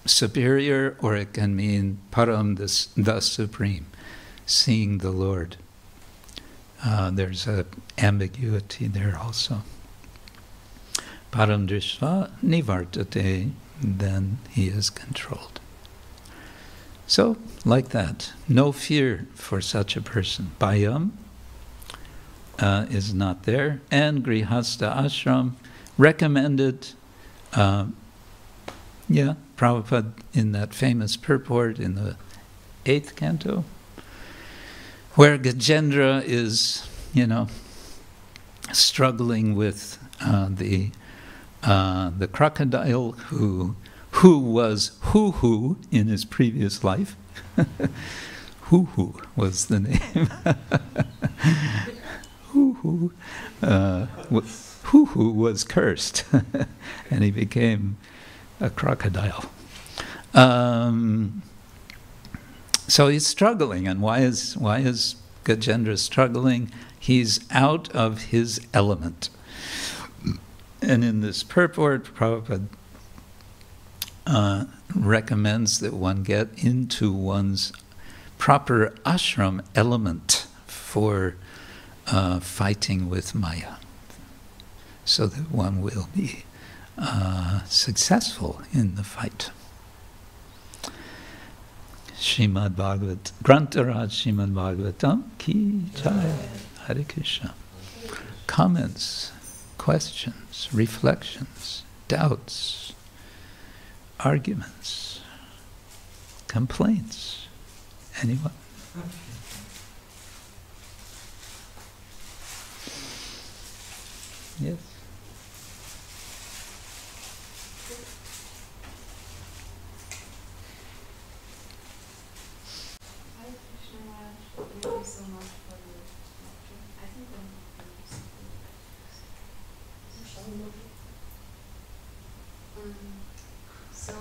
superior, or it can mean param, the supreme, seeing the Lord. There's an ambiguity there also. Param drishva nivartate, then he is controlled. So, like that, no fear for such a person. Bhayam is not there, and grihastha ashram recommended. Prabhupada in that famous purport in the 8th canto, where Gajendra is, struggling with the crocodile who was Hu in his previous life. Hu was the name. Hu was cursed, and he became a crocodile. So he's struggling, and why is Gajendra struggling? He's out of his element. And in this purport, Prabhupada recommends that one get into one's proper ashram element for fighting with Maya, so that one will be successful in the fight. Srimad Bhagavat, Grantaraj Srimad Bhagavatam ki jai. Hare Krishna. Comments, questions, reflections, doubts, arguments, complaints. Anyone? Yes. Hi Krishna Maharaj, thank you so much for the lecture. I think I'm so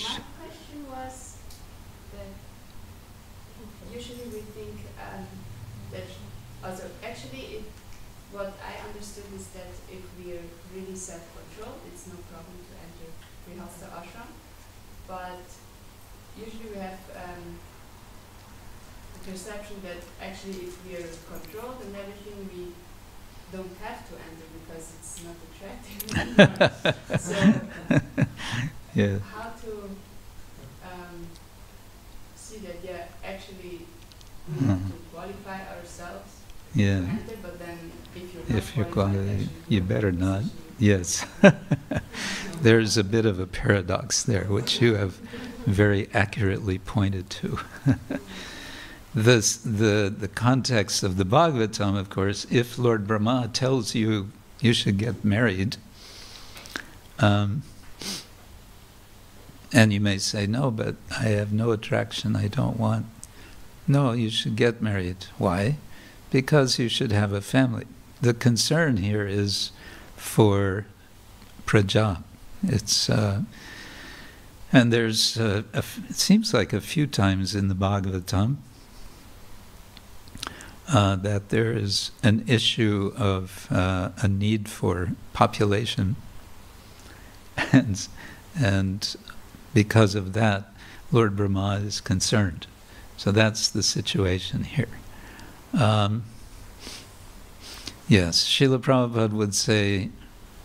my question was that usually we think that also actually what I understood is that if we are really self-controlled, it's no problem to enter Grihastha ashram. But usually we have the perception that actually if we are controlled and everything, we don't have to enter because it's not attractive anymore. So Yeah. how to see that, actually we have to qualify ourselves to enter, but then if you're qualified, you better not. Yes. There's a bit of a paradox there, which you have very accurately pointed to. The context of the Bhagavatam, of course, if Lord Brahma tells you you should get married, and you may say, no, but I have no attraction, I don't want. No, you should get married. Why? Because you should have a family. The concern here is for praja. It's and there's it seems like a few times in the Bhagavatam that there is an issue of a need for population, and because of that, Lord Brahma is concerned. So that's the situation here. Yes, Srila Prabhupada would say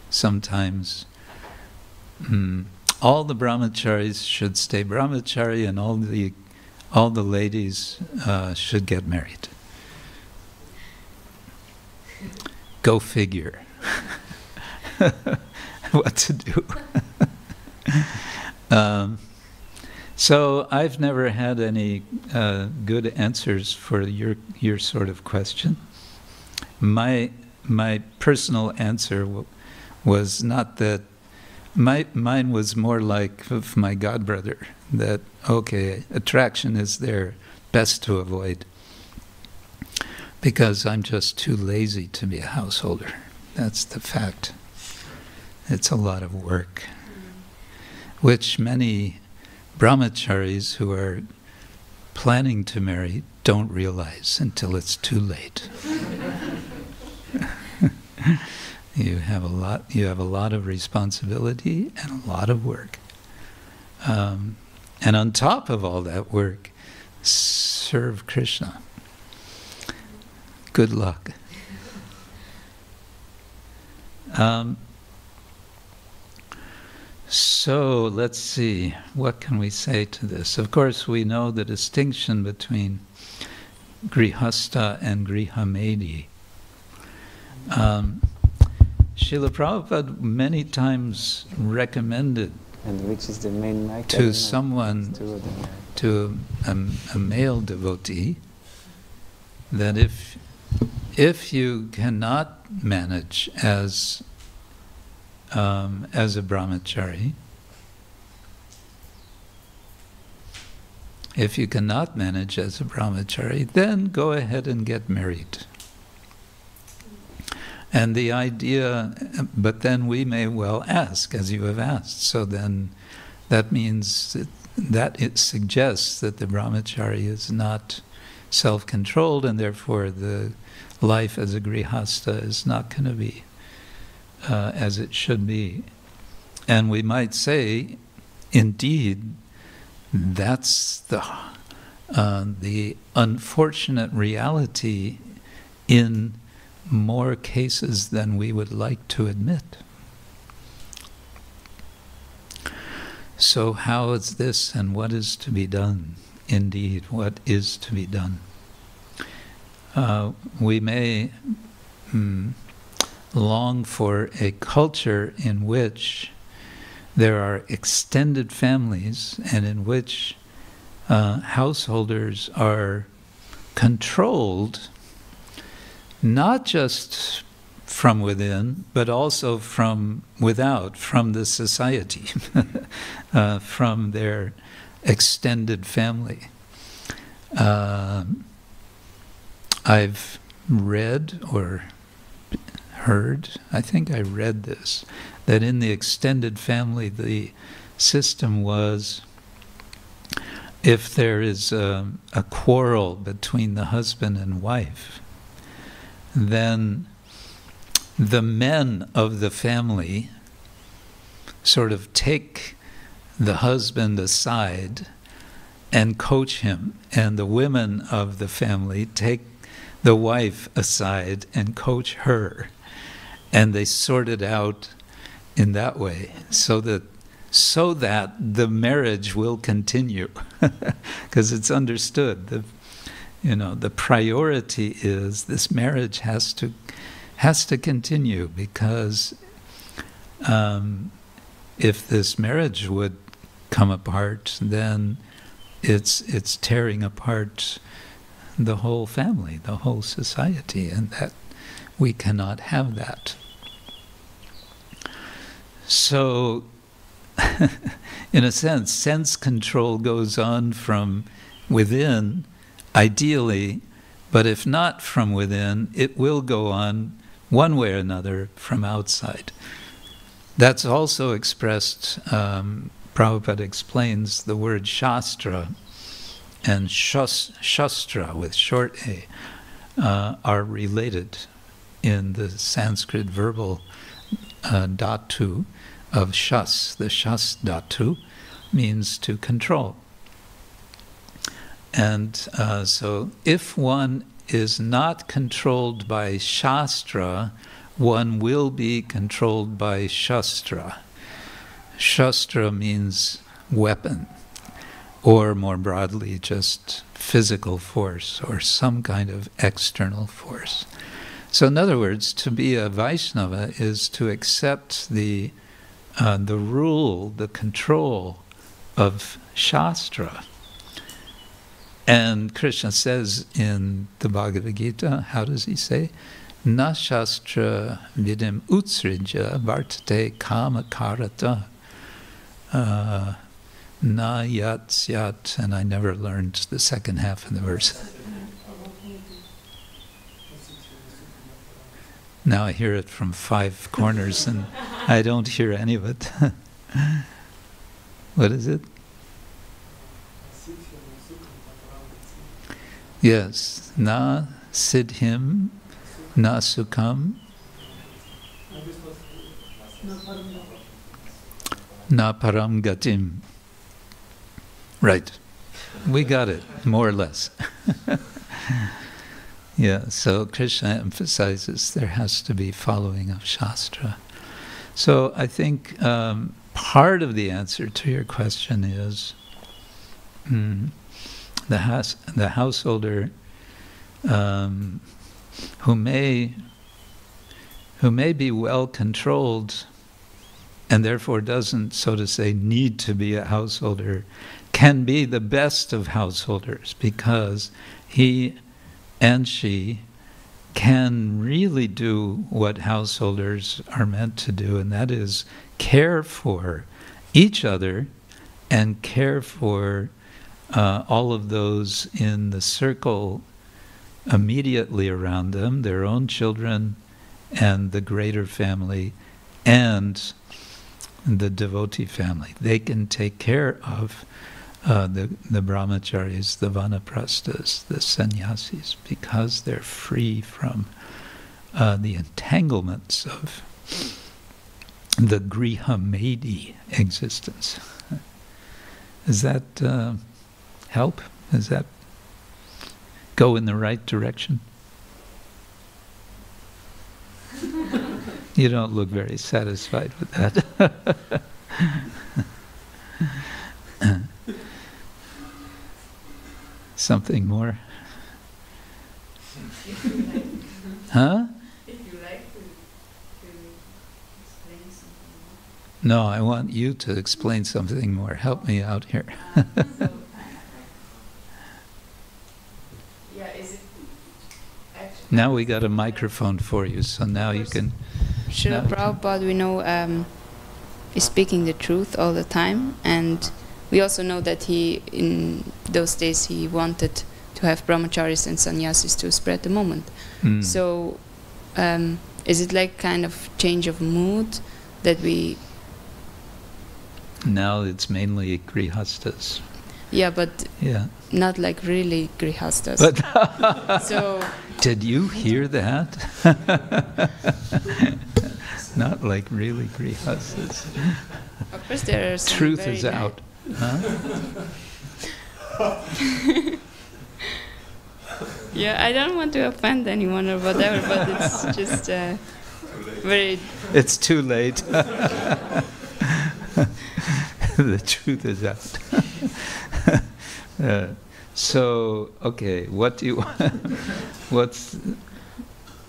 sometimes, all the brahmacharis should stay brahmachari, and all the ladies should get married. Go figure. What to do. So I've never had any good answers for your sort of question. My personal answer was not that. Mine was more like of my godbrother, that okay, attraction is there, best to avoid, because I'm just too lazy to be a householder. That's the fact. It's a lot of work, which many brahmacharis who are planning to marry don't realize until it's too late. You have a lot of responsibility and a lot of work. And on top of all that work, serve Krishna. Good luck. So let's see, what can we say to this? Of course, we know the distinction between Grihastha and Grihamedi. Srila Prabhupada many times recommended which is the main to someone, to a male devotee, that if you cannot manage as a brahmachari, then go ahead and get married. And the idea, but then we may well ask, as you have asked, so then that means that it suggests that the brahmachari is not self-controlled, and therefore the life as a grihastha is not going to be as it should be. And we might say, indeed, that's the unfortunate reality in more cases than we would like to admit. So how is this, and what is to be done? Indeed, what is to be done? We may long for a culture in which there are extended families and in which householders are controlled not just from within, but also from without, from the society, from their extended family. I've read or heard, I think I read this, that in the extended family the system was, if there is a quarrel between the husband and wife, then the men of the family sort of take the husband aside and coach him, and the women of the family take the wife aside and coach her, and they sort it out in that way, so that the marriage will continue, because it's understood. The priority is this marriage has to continue, because if this marriage would come apart, then it's tearing apart the whole family, the whole society, and that we cannot have that. So, in a sense control goes on from within, ideally, but if not from within, it will go on one way or another from outside. That's also expressed, Prabhupada explains the word Shastra and Shastra with short A are related in the Sanskrit verbal dhatu of Shas. The Shas dhatu means to control. And so if one is not controlled by Shastra, one will be controlled by Shastra. Shastra means weapon, or more broadly, just physical force, or some kind of external force. So in other words, to be a Vaishnava is to accept the rule, the control of Shastra. And Krishna says in the Bhagavad Gita, how does he say? Na Shastra vidim utsrija vartate kama karata. Na yat syat, and I never learned the second half of the verse. Now I hear it from 5 corners and I don't hear any of it. What is it? Yes. Na siddhim, na sukham, na param gatim. Right. We got it, more or less. Yeah, so Krishna emphasizes there has to be following of Shastra. So I think part of the answer to your question is the householder who may be well controlled and therefore doesn't, so to say, need to be a householder, can be the best of householders because he and she can really do what householders are meant to do, and that is care for each other and care for all of those in the circle immediately around them, their own children and the greater family and the devotee family. They can take care of the brahmacharis, the vanaprasthas, the sannyasis, because they're free from the entanglements of the griha-medi existence. Does that help? Does that go in the right direction? You don't look very satisfied with that. Something more? Huh? If you like to explain something more. No, I want you to explain something more. Help me out here. Yeah, is it actually... Now we got a microphone for you, so now you can... Srila Prabhupada, we know, is speaking the truth all the time, and we also know that he, in those days, he wanted to have brahmacharis and sannyasis to spread the moment. So, is it like kind of change of mood that we... Now it's mainly grihastas. Yeah, but not like really grihastas. But so... Did you hear that? Not like really grihastas. Of course there are some Truth is out. Huh? Yeah, I don't want to offend anyone or whatever, but it's just very... It's too late. The truth is out. So, okay, what do you want?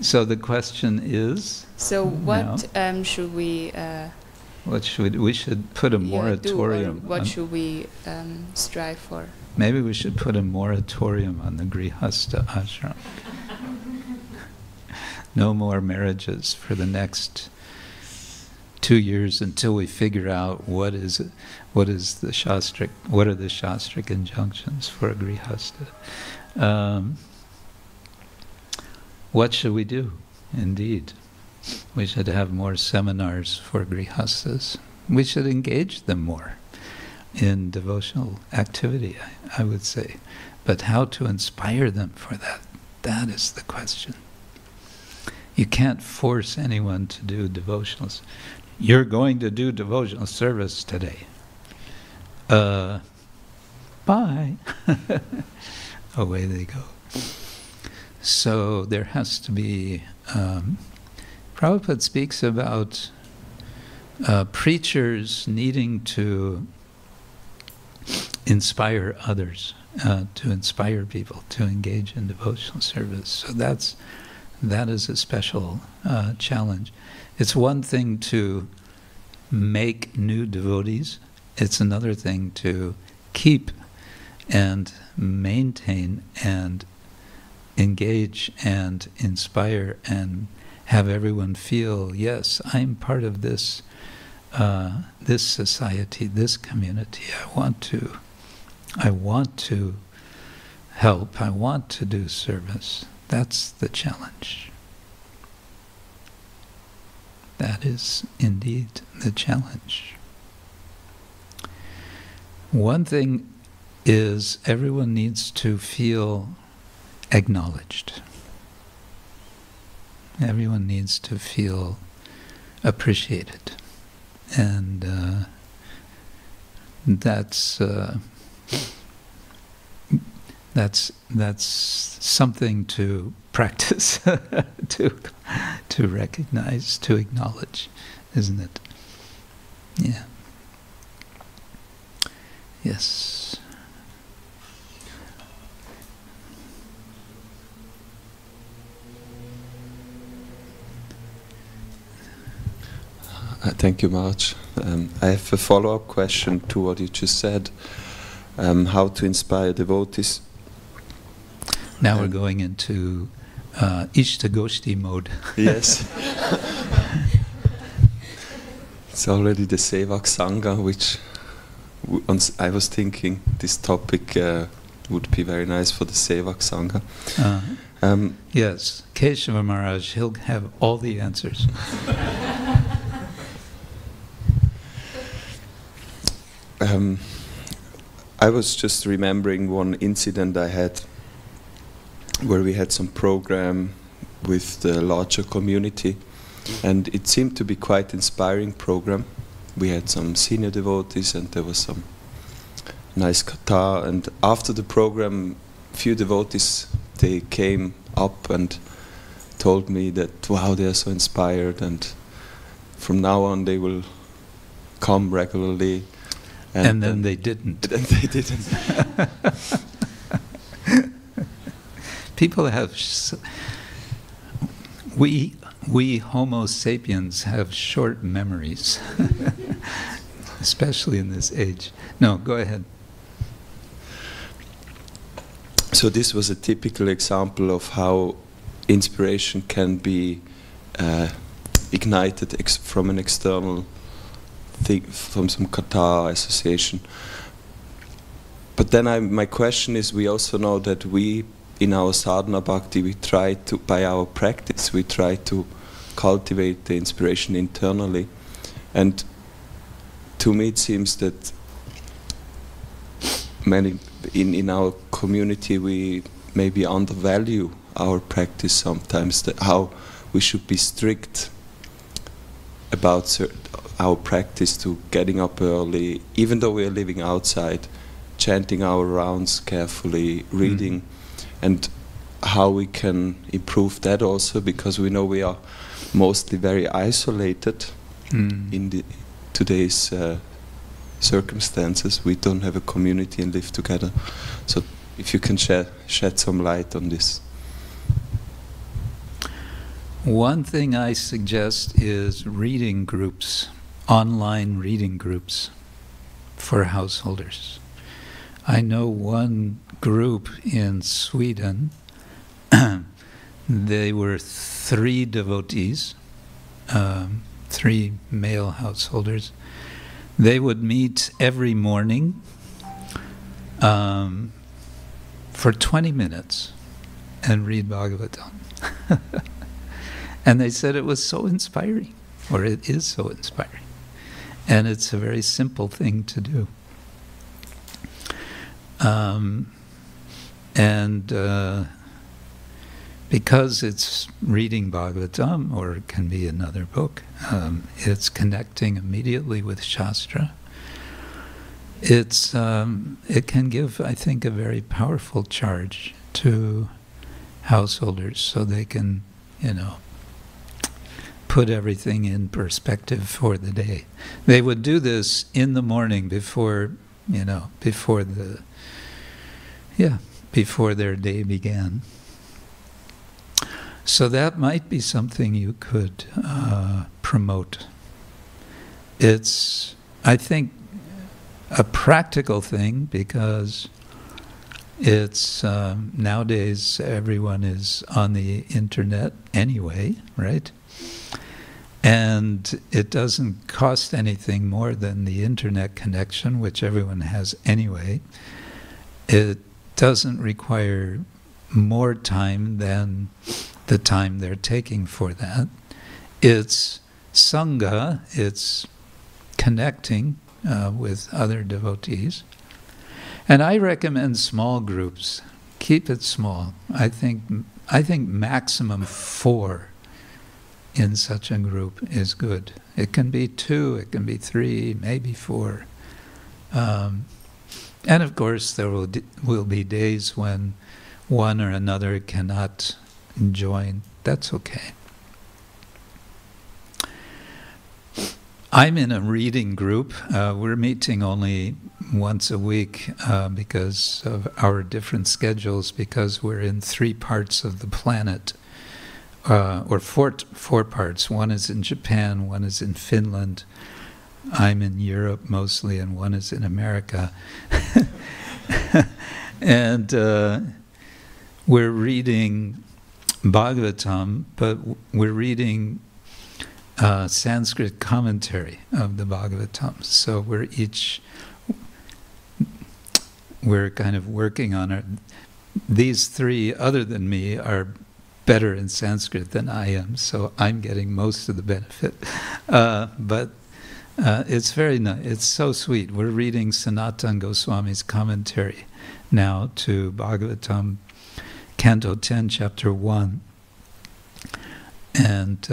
So the question is... So what should we... what should we should put a moratorium. Do, what should we strive for? Maybe we should put a moratorium on the grihasta ashram. No more marriages for the next 2 years until we figure out what are the shastric injunctions for a grihasta. What should we do? Indeed. We should have more seminars for grihastas. We should engage them more in devotional activity, I would say. But how to inspire them for that, that is the question. You can't force anyone to do devotionals. You're going to do devotional service today. Bye. Away they go. So there has to be, Prabhupada speaks about preachers needing to inspire others, to inspire people to engage in devotional service. So that is a special challenge. It's one thing to make new devotees. It's another thing to keep and maintain and engage and inspire and have everyone feel, yes, I'm part of this this society, this community. I want to help. I want to do service. That's the challenge. That is indeed the challenge. One thing is everyone needs to feel acknowledged. Everyone needs to feel appreciated. And that's something to practice, to recognize, to acknowledge, isn't it? Yeah. Yes. Thank you, Marge. I have a follow-up question to what you just said. How to inspire devotees. Now we're going into Ishtagoshti mode. Yes. It's already the Sevak Sangha, which I was thinking this topic would be very nice for the Sevak Sangha. Yes, Keshava Maharaj, he'll have all the answers. I was just remembering one incident I had where we had some program with the larger community, and it seemed to be quite inspiring program. We had some senior devotees and there was some nice katha, and after the program few devotees, they came up and told me that wow, they are so inspired and from now on they will come regularly. And then they didn't. And they didn't. People have... We Homo sapiens have short memories, especially in this age. No, go ahead. So this was a typical example of how inspiration can be ignited from an external thing, from some katha association. But then my question is, we also know that we, in our sadhana bhakti, we try to, by our practice, we try to cultivate the inspiration internally. And to me it seems that many in our community we maybe undervalue our practice sometimes, that how we should be strict about our practice, to getting up early, even though we are living outside, chanting our rounds carefully, reading, and how we can improve that also, because we know we are mostly very isolated in today's circumstances. We don't have a community and live together. So if you can shed some light on this. One thing I suggest is reading groups, online reading groups for householders. I know one group in Sweden, they were 3 devotees, 3 male householders. They would meet every morning for 20 minutes and read Bhagavatam. And they said it was so inspiring, or it is so inspiring. And it's a very simple thing to do. Because it's reading Bhagavatam, or it can be another book, it's connecting immediately with Shastra. It can give, I think, a very powerful charge to householders, so they can, put everything in perspective for the day. They would do this in the morning before their day began. So that might be something you could promote. It's, I think, a practical thing, because it's nowadays everyone is on the internet anyway, right? And it doesn't cost anything more than the internet connection, which everyone has anyway. It doesn't require more time than the time they're taking for that. It's sangha, it's connecting with other devotees. And I recommend small groups. Keep it small. I think maximum 4 in such a group is good. It can be 2, it can be 3, maybe 4. And of course there will be days when one or another cannot join. That's okay. I'm in a reading group. We're meeting only once a week because of our different schedules, because we're in 3 parts of the planet, or four parts. One is in Japan, one is in Finland, I'm in Europe mostly, and one is in America. And we're reading Bhagavatam, but we're reading Sanskrit commentary of the Bhagavatam. So we're kind of working on it. These 3, other than me, are better in Sanskrit than I am, so I'm getting most of the benefit. But it's very nice. It's so sweet. We're reading Sanatana Goswami's commentary now to Bhagavatam, Canto 10, Chapter 1. And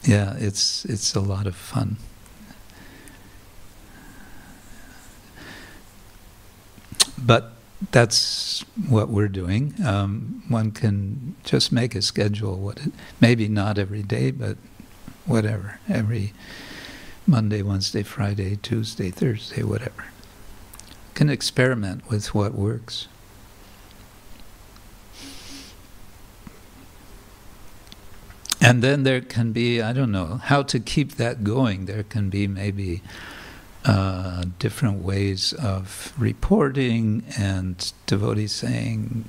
yeah, it's a lot of fun. But that's what we're doing. One can just make a schedule. Maybe not every day, but whatever. Every Monday, Wednesday, Friday, Tuesday, Thursday, whatever. Can experiment with what works. And then there can be, I don't know, how to keep that going. There can be maybe different ways of reporting, and devotees saying,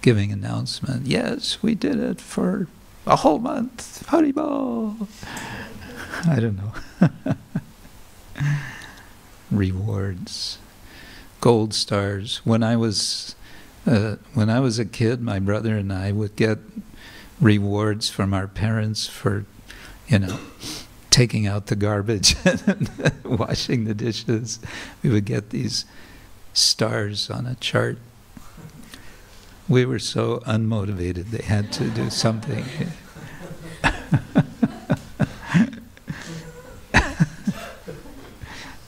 giving announcement, yes, we did it for a whole month, Haribol. I don't know. Rewards, gold stars. When I was a kid, my brother and I would get rewards from our parents for, taking out the garbage and washing the dishes. We would get these stars on a chart. We were so unmotivated, they had to do something.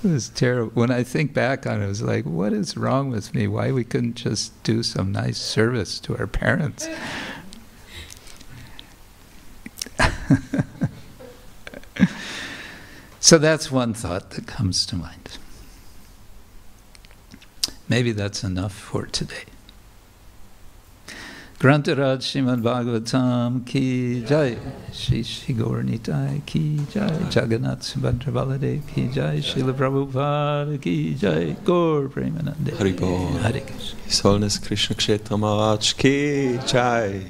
It was terrible. When I think back on it, I was like, what is wrong with me? Why we couldn't just do some nice service to our parents? So that's one thought that comes to mind. Maybe that's enough for today. Grantaraj Srimad Bhagavatam ki jai, Shri Shri Gauranitai ki jai, Jagannath Subhadra Baladev ki jai, Srila Prabhupada ki jai, Gaur Premanande. Haribol. Hare Krishna. His Holiness Krishna Ksetra Maharaj ki jai.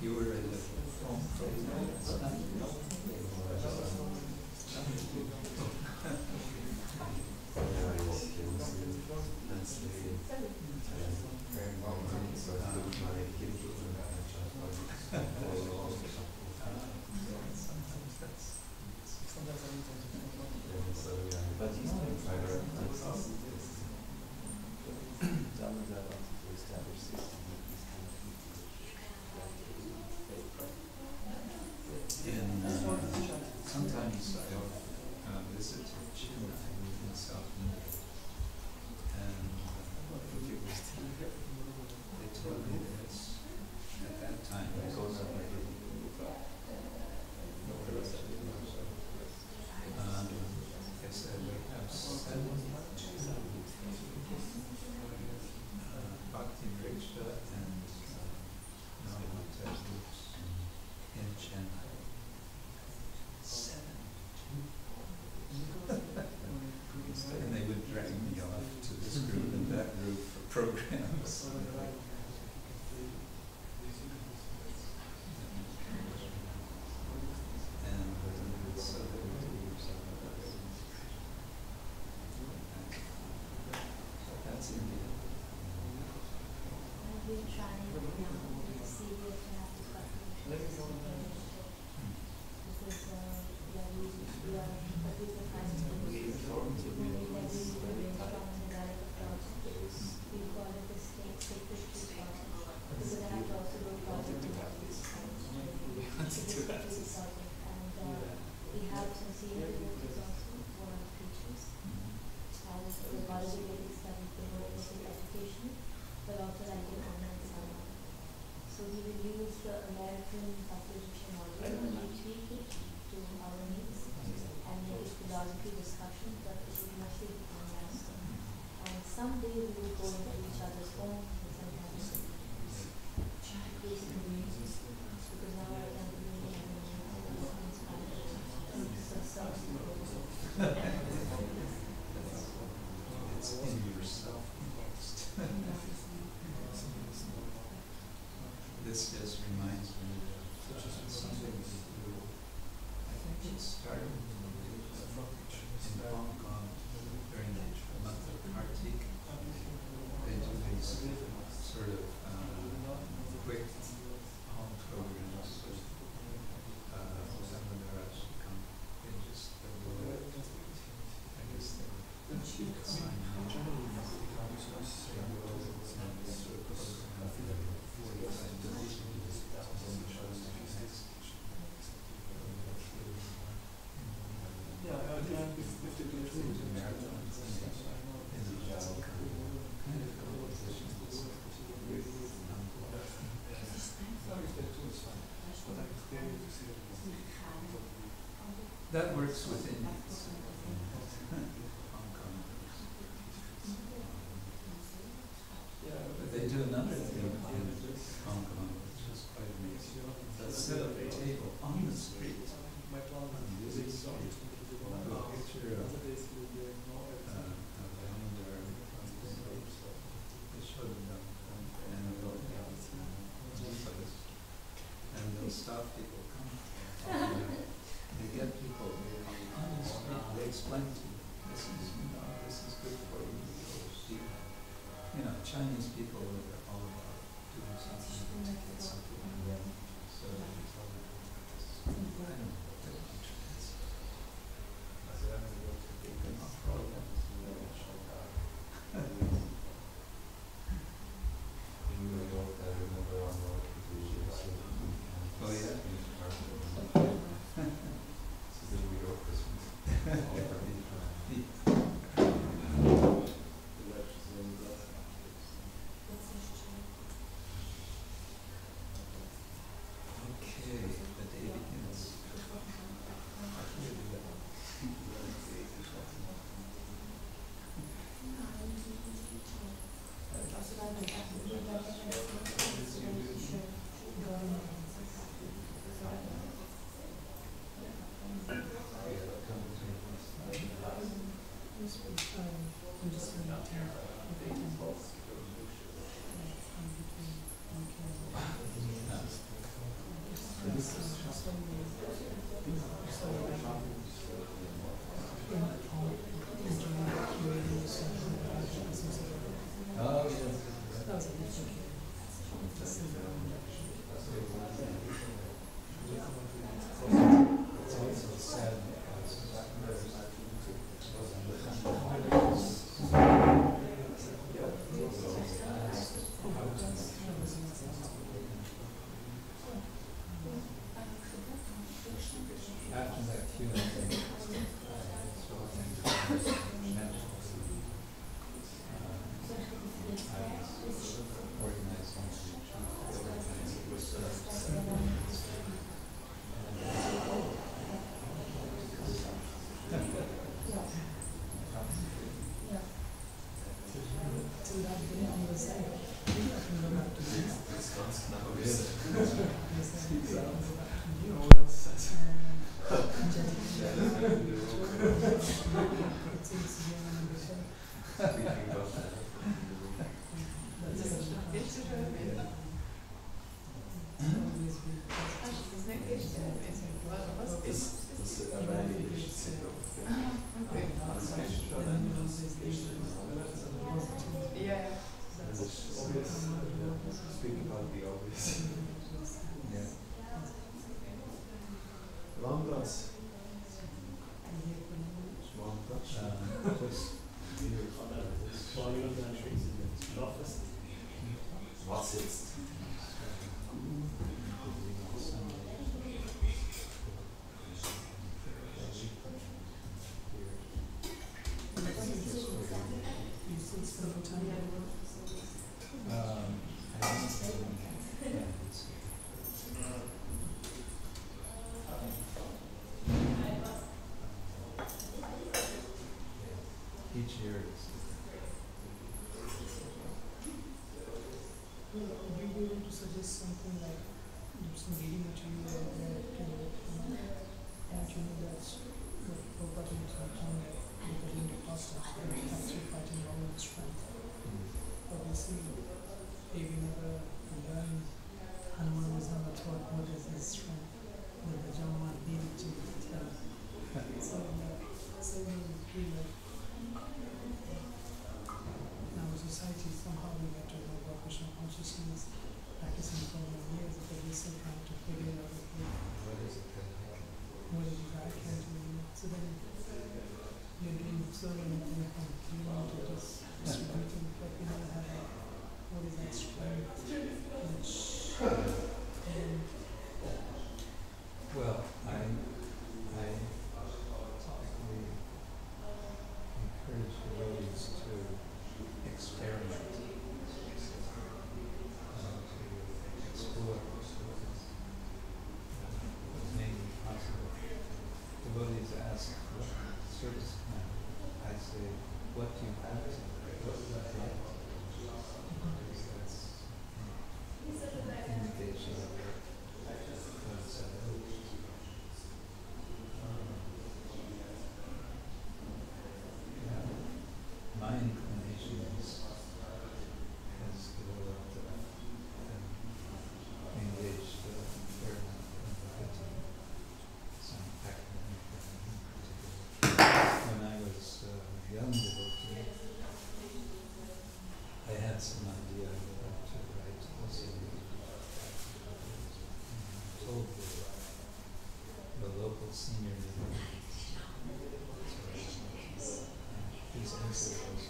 You were in the home program. Sometimes I visit Chennai in South India, and they told me that at that time they said we have 7 Bhakti Vriksha and Navamata groups in Chennai. 7. And they would drag me off to this group and that group for programs. And so that's India. I've been trying now to see if I have to cut because we are we have some senior devotees also who are teachers, and the Balaji study basic education, but also like an online seminar. So we will use the American composition model and we tweak it to our needs and make it philosophy discussion, but it will mostly be online. And someday we will go into each other's homes and sometimes basic communities, because now I am doing it and It's in yourself most. This just reminds me of something we do. I think it started in Hong Kong during the month of Kartik. They do these sort of quick home programs. That works with Indians. Hong Kong. But they do another thing in Hong Kong, which is quite amazing. They'll set up a table on the street, on the busy street, a picture of a founder. They show them and they'll stop people coming. They get people on the street, they explain to you, this is good for you. Chinese people are all about doing something to get something. So it's all kind of oh yeah. Just Was jetzt? each year is Would you be able to suggest something like some reading material that can that's what Prabhupada was talking about because in the past after fighting all of strength. Obviously, if we never learn Hanuman was never taught what is his strength, but the Jama needed to tell. So we feel like in our society somehow we get to know about Krishna consciousness, practicing for many years, but we're still trying to figure out what is it that what is it I can do. So then you're doing so many things from cleaning to just distributing, but we don't have what is that strength which well, I typically encourage devotees to experiment, to explore what may be possible. Devotees ask, what service can I say, what do you have to, what would I like to do? That's an indication of my inclination has developed and engaged a fair amount in writing some academic writing in particular. When I was a young devotee, I had some idea of what to write also. I told the local senior devotee. His answer was,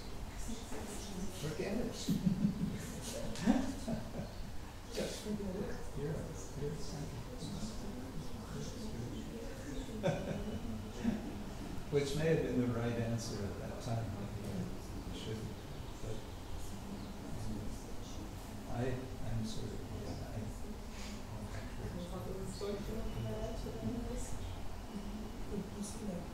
forget it. Just forget it. You're which may have been the right answer at that time. Maybe I shouldn't. But I'm sort of, you see like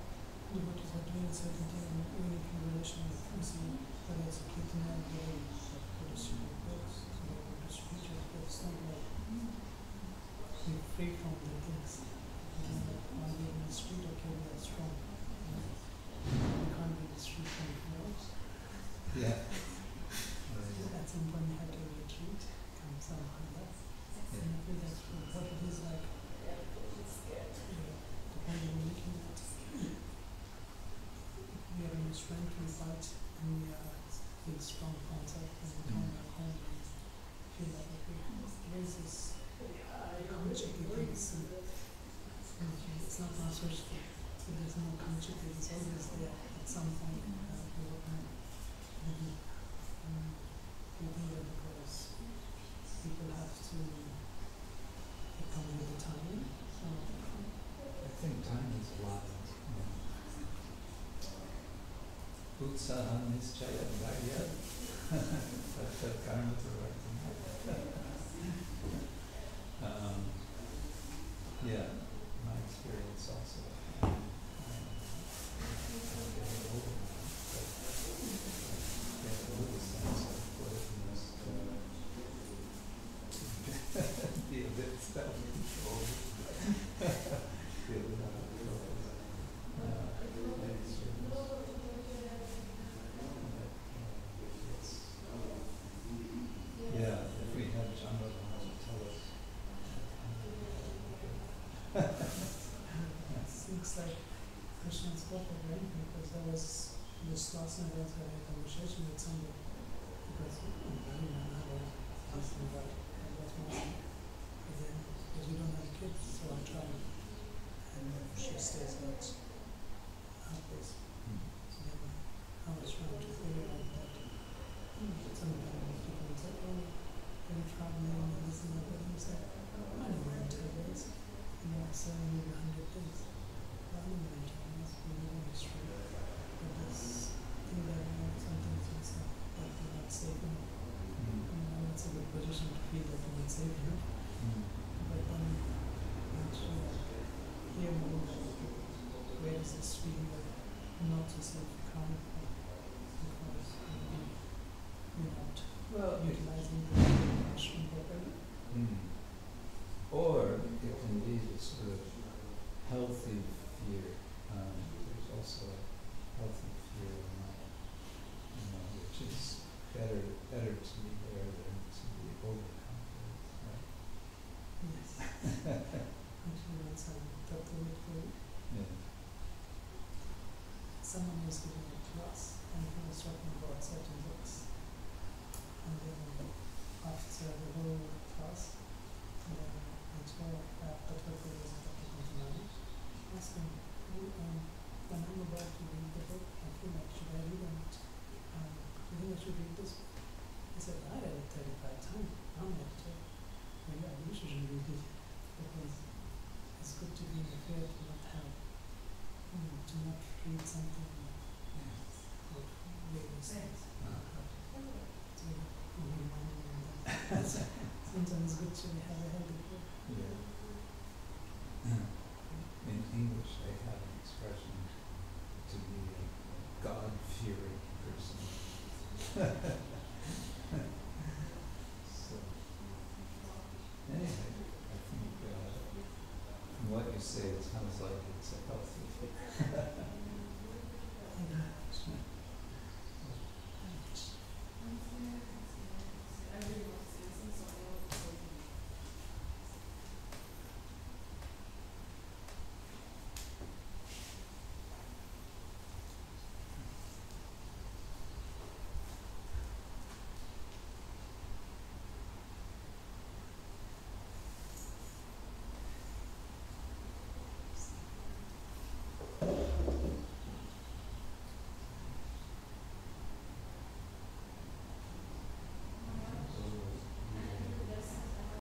devotees are doing certain things, even if you relation with you see whether it's a kirtana or to distribute books, so they will distribute it, but it's not like we're free from the things. While we're in the street, okay, we are strong. We can't be in the street from else. yeah. At some point you have to retreat, come somehow else. And I feel that's what it is like. Depending on looking at we are in strength, we fight, and we are big strong concept, and we come back home and feel like okay, there is this concept you can see. It's not unsearchable. So there's no concept, it's always there at some point. Maybe we do that because people have to come with the time. So I think time is blind. Utsaha nischaya dharya tattva karma pravartana. Yeah, my experience also. I'm getting older now, but I get a little sense of what it means to be a bit self-controlled. Be a little out of focus. Yeah, if we had Jambadhan to tell us. it seems like Krishna spoke of right because there was this last night I was having a conversation with somebody because I didn't know how to ask them about what's my but then because we don't have kids, so I tried. And she spiritual states that outburst. So then I was trying to figure out that sometimes people would say, oh, you're traveling and this and that, and you say, I don't know, 10 days, so maybe 100 days. I don't know, 10 days, we live on the street. But this thing that sometimes you say that you're not safe enough. It's a good position to feel that you're not safe enough. But then actually hear more about where does this feeling of not so safe come from, because you're not utilizing the mushroom properly. Or it can be the sort of healthy fear. There's also a healthy fear of mind, which is better to be there than to be overconfident, right? Yes. Actually, once I talked to it for Yeah. someone was giving a class and he was talking about certain books. And then after the whole class, then I told that the purpose was not to continue. I asked him, when I'm about to read the book, I feel like, should I read it? You think I should read this book? He said, I read it 35 times. I'm like, maybe I should read it, because it's good to be in the fear to not have, to not read something of various things. So, sometimes it's good to have a healthy fear. Yeah. In English, they have an expression to be a God-fearing person. So, anyway, I think from what you say, it sounds like it's a healthy fear. Yeah.